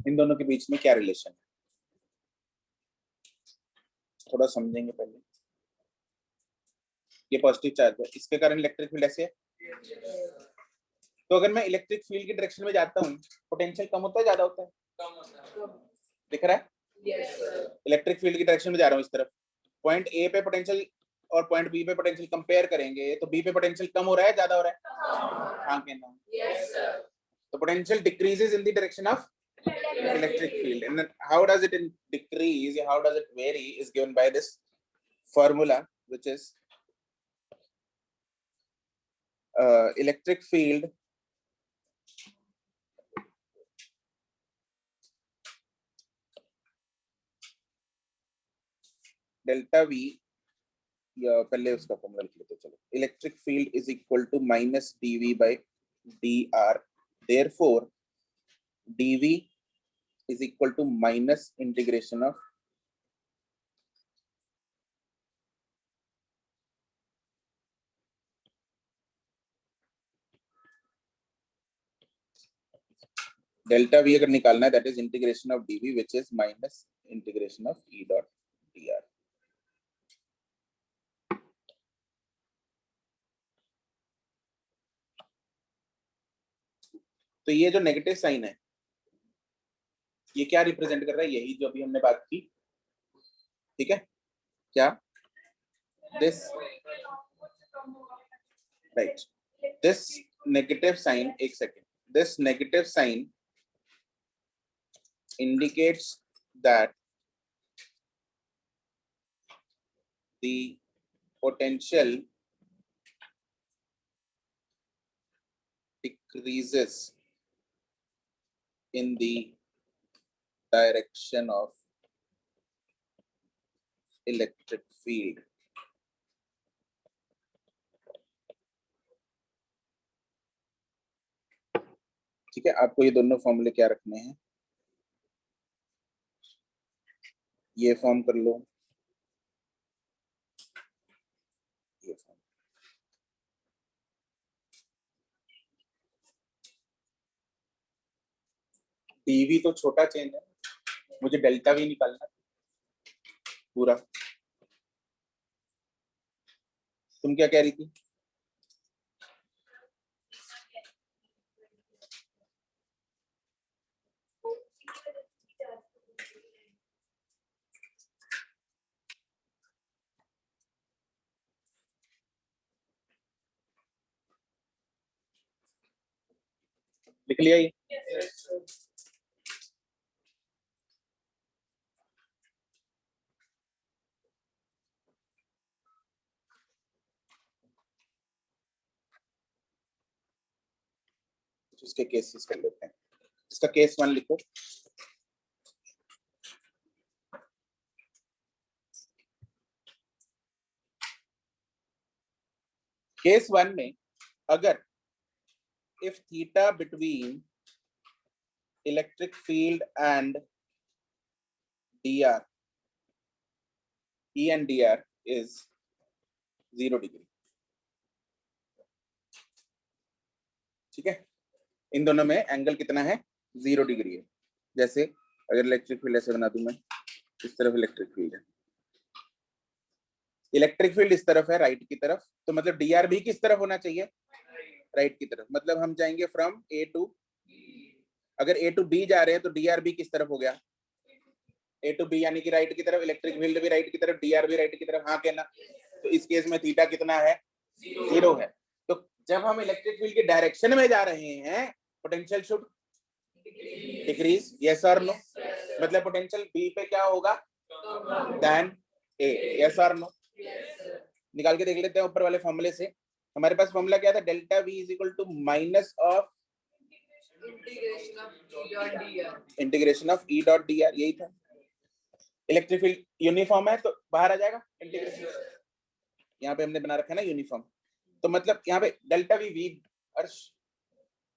इन दोनों के बीच में क्या रिलेशन है, थोड़ा समझेंगे पहले। ये पॉजिटिव चार्ज है, इसके कारण इलेक्ट्रिक फील्ड ऐसे है, तो अगर मैं इलेक्ट्रिक फील्ड की डायरेक्शन में जाता हूँ, पोटेंशियल कम होता है ज्यादा होता है? दिख रहा है? इलेक्ट्रिक फील्ड की डायरेक्शन में जा रहा हूँ इस तरफ, पॉइंट ए पे पोटेंशियल और पॉइंट बी पे पोटेंशियल कंपेयर करेंगे, तो बी पे पोटेंशियल कम हो रहा है ज्यादा हो रहा है? हाँ के ना? तो potential decreases in the direction of electric field, and then how does it decrease, how does it vary, is given by this formula, which is electric field delta V, या पहले उसका फॉर्मूला लिख लेते चलो, electric field is equal to minus dV by dr, therefore dV is equal to minus integration of delta V अगर निकालना है that is integration of d V which is minus integration of E dot d r. तो ये जो negative sign है ये क्या represent कर रहा है, यही जो अभी हमने बात की, ठीक है, क्या this right, this negative sign, एक second, this negative sign indicates that the potential decreases in the direction of electric field. ठीक है, आपको ये दोनों फॉर्मूले क्या रखने हैं, ये फॉर्म कर लो, ये फॉर्म। टीवी तो छोटा चेंज है, मुझे डेल्टा वी निकालना पूरा। तुम क्या कह रही थी? लिख लिया ये? इसके केसेस कर लेते हैं। इसका केस 1 लिखो। केस 1 में अगर if theta between electric field and dr, E and dr is 0 degree, ठीक है, इन दोनों में एंगल कितना है, 0 डिग्री है। जैसे अगर इलेक्ट्रिक फील्ड ऐसे बना दूं मैं, इस तरफ इलेक्ट्रिक फील्ड है, इलेक्ट्रिक फील्ड इस तरफ है राइट की तरफ, तो मतलब डीआर भी किस तरफ होना चाहिए, राइट की तरफ। मतलब हम जाएंगे फ्रॉम ए टू, अगर ए टू बी जा रहे हैं तो डीआर भी किस तरफ हो गया, ए टू बी, यानी कि राइट की तरफ, इलेक्ट्रिक फील्ड भी राइट की तरफ, डीआर भी राइट की तरफ, हाँ कहना। तो इस केस में थीटा कितना है, 0 है। तो जब हम इलेक्ट्रिक फील्ड के डायरेक्शन में जा रहे हैं पोटेंशियल शुड डिक्रीज, यस और नो, मतलब पोटेंशियल बी पे क्या होगा देन ए, यस और नो। निकाल के देख लेते हैं ऊपर वाले फॉर्मूले से। हमारे पास फॉर्मूला क्या था, delta V is equal to minus of integration of E dot d r, यही था। इलेक्ट्रिक फील्ड यूनिफॉर्म है तो बाहर आ जाएगा इंटीग्रेशन, यहाँ पे हमने बना रखा है ना यूनिफॉर्म, तो मतलब यहाँ पे डेल्टा वी वी अर्श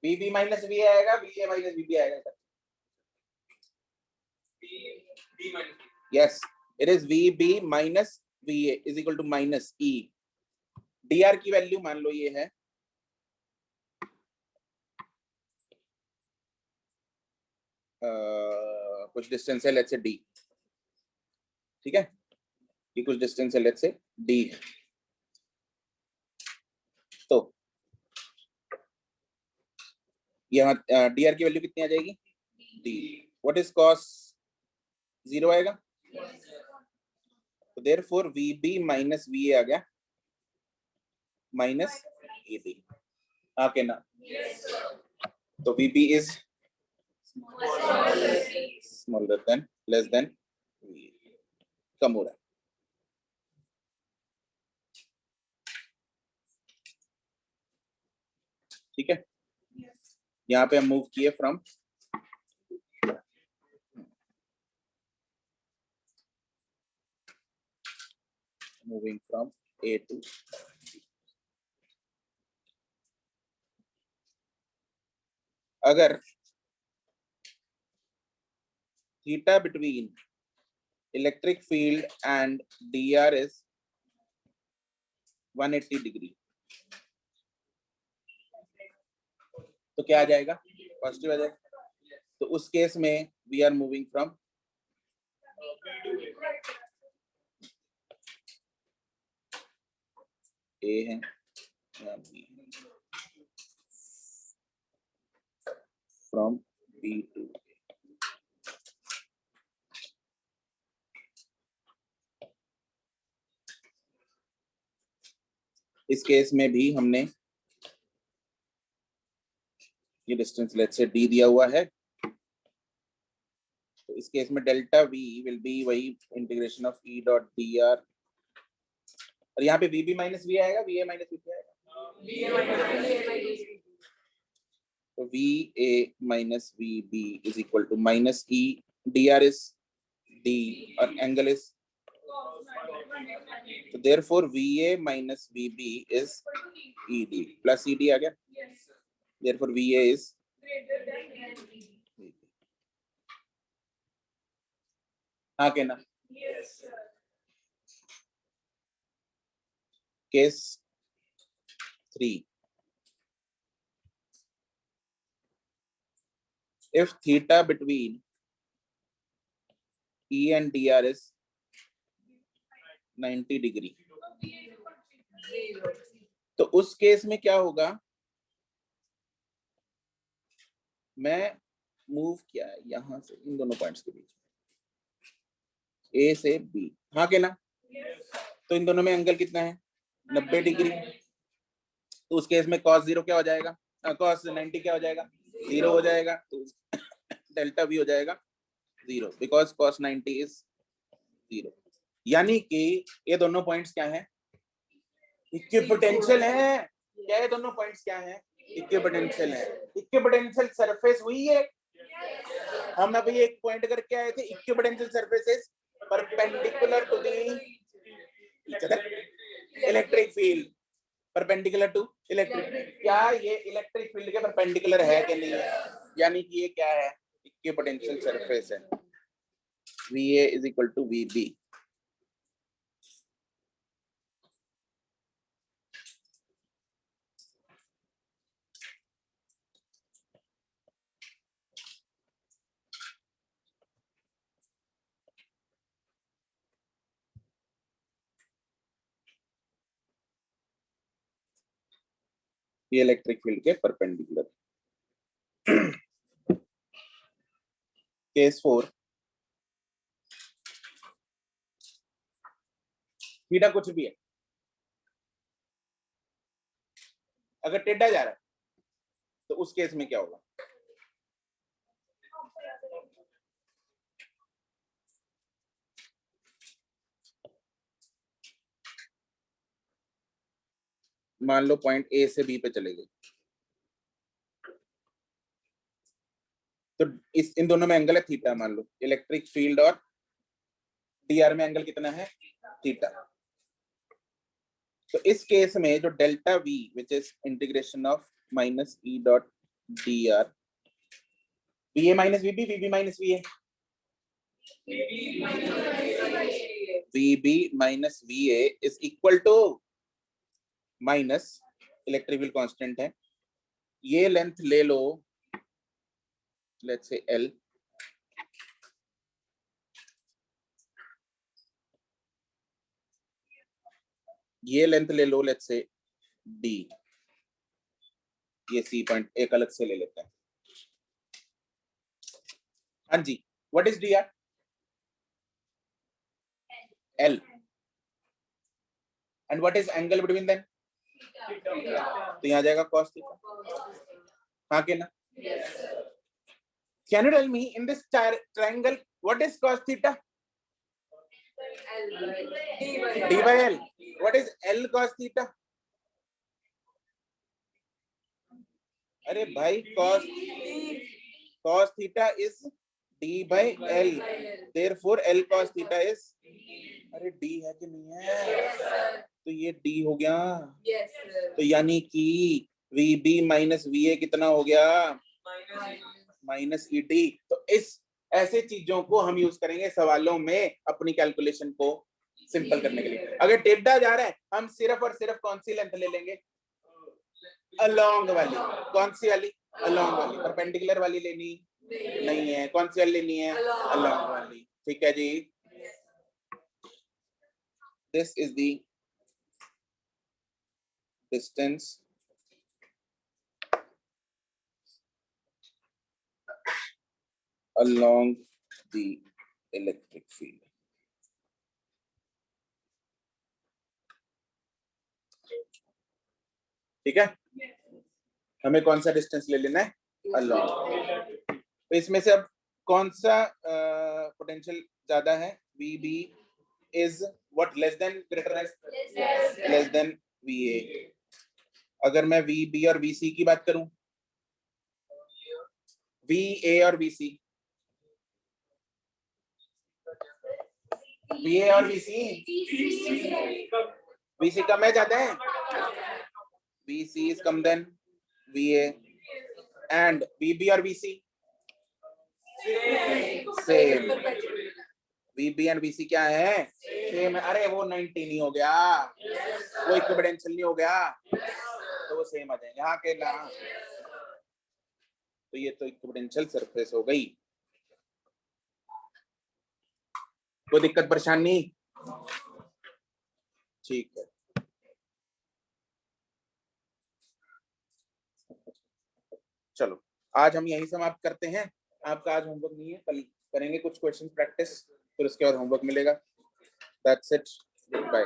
वी बी माइनस वी आएगा, V A minus V B आएगा। Yes, it is V B minus V A is equal to minus E. D R की वैल्यू मान लो ये है कुछ डिस्टेंस है, लेट्स से डी, ठीक है, ये कुछ डिस्टेंस है, लेट्स से डी। तो यहाँ डी आर की वैल्यू कितनी आ जाएगी, डी। व्हाट इज कॉस, 0 आएगा, तो therefore V B minus V A आ गया माइनस ए बी, हाँ के ना। तो V B is smaller than less than V, कम हो रहा है। ठीक है, यहाँ पे हम मूव किए from moving from A to, अगर theta between electric field and dr is 180 degree, तो क्या आ जाएगा, पॉजिटिव आ जाएगा। तो उस केस में वी आर मूविंग फ्रॉम ए है या बी, फ्रॉम बी टू इस केस में भी हमने ये डिस्टेंस लेट्स से d दिया हुआ है, तो इस केस में डेल्टा v विल बी वही integration of e dot dr, और यहाँ पे vb माइनस v आएगा, va माइनस vp आएगा, तो va minus vb is equal to minus e, dr is d और एंगल इज, तो therefore va minus vb is ed plus ed आ गया, देयरफॉर va इज हाँ के ना। Case 3, if theta between e and dr is 90 degree, तो उस case में क्या होगा, मैं मूव किया है यहां से इन दोनों पॉइंट्स के बीच, ए से बी, हाँ के ना, तो इन दोनों में एंगल कितना है 90 डिग्री, तो उस केस में cos 0 क्या हो जाएगा, cos 90 क्या हो जाएगा 0 हो जाएगा, तो डेल्टा v हो जाएगा 0 बिकॉज cos 90 इज 0, यानी कि ये दोनों पॉइंट्स क्या हैं, इक्विपोटेंशियल है। क्या ये दोनों पॉइंट्स क्या हैं, इक्विपोटेंशियल है। इक्विपोटेंशियल सरफेस हुई है, हम अभी एक पॉइंट करके आए थे, equipotential surfaces perpendicular to the electric field, perpendicular to electric, क्या ये इलेक्ट्रिक फील्ड के परपेंडिकुलर है कि नहीं है, यानी कि ये क्या है, इक्विपोटेंशियल सरफेस है। VA is equal to VB, ये इलेक्ट्रिक फील्ड के परपेंडिकुलर। केस 4, थीटा कुछ भी है, अगर टेढ़ा जा रहा है तो उस केस में क्या होगा, मान लो पॉइंट ए से बी पे चले गए, तो इस इन दोनों में एंगल है थीटा, मान लो इलेक्ट्रिक फील्ड और dr में एंगल कितना है थीटा, तो इस केस में जो delta v which is integration of minus e dot dr, va minus vb, vb minus va, vb minus va is equal to minus electric field constant है, ये लेंथ ले लो लेट्स से l, ये length ले लो let's से d, ये C point एक अलग से ले लेते हैं। हाँ जी, what is dr, l, and what is angle between them, तो यहाँ जाएगा cos थीटा, हाँ के ना। Can you tell me in this triangle what is cos theta? D by L. What is L cos theta? अरे भाई cos theta is D by L. Therefore L cos theta is, अरे D है कि नहीं है, तो ये D हो गया, तो यानी कि VB माइनस VA कितना हो गया माइनस ED। तो इस ऐसे चीजों को हम यूज करेंगे सवालों में अपनी कैलकुलेशन को सिंपल करने के लिए। अगर टेढ़ा जा रहा है हम सिर्फ और सिर्फ कौन सी लेंथ ले लेंगे, अलोंग वाली, कौन सी वाली, अलोंग वाली, परपेंडिकुलर वाली लेनी नहीं है। कौन सी लेनी है? अलोंग वाली। ठीक है जी। This is the distance along the electric field. ठीक है, हमें कौन सा डिस्टेंस ले लेना है? along। तो इसमें से अब कौन सा पोटेंशियल ज्यादा है? VB is what, less than, greater than? less than VA। अगर मैं VB और VC की बात करूं, VA और VC, VA और VC, VC कम है ज्यादा है? VC is come than VA and VB और VC same. VB and VC क्या है? सेम है। अरे वो 90 नहीं हो गया, वो इक्विवेलेंशियल नहीं हो गया, तो वो सेम आ जाएंगे। यहाँ के ना, तो ये तो इक्विवेलेंशियल सरफेस हो गई। कोई दिक्कत परेशानी? ठीक है, चलो आज हम यही समाप्त करते हैं। आपका आज होमवर्क नहीं है, कल करेंगे कुछ क्वेश्चन प्रैक्टिस, फिर उसके बाद होमवर्क मिलेगा। That's it, good bye.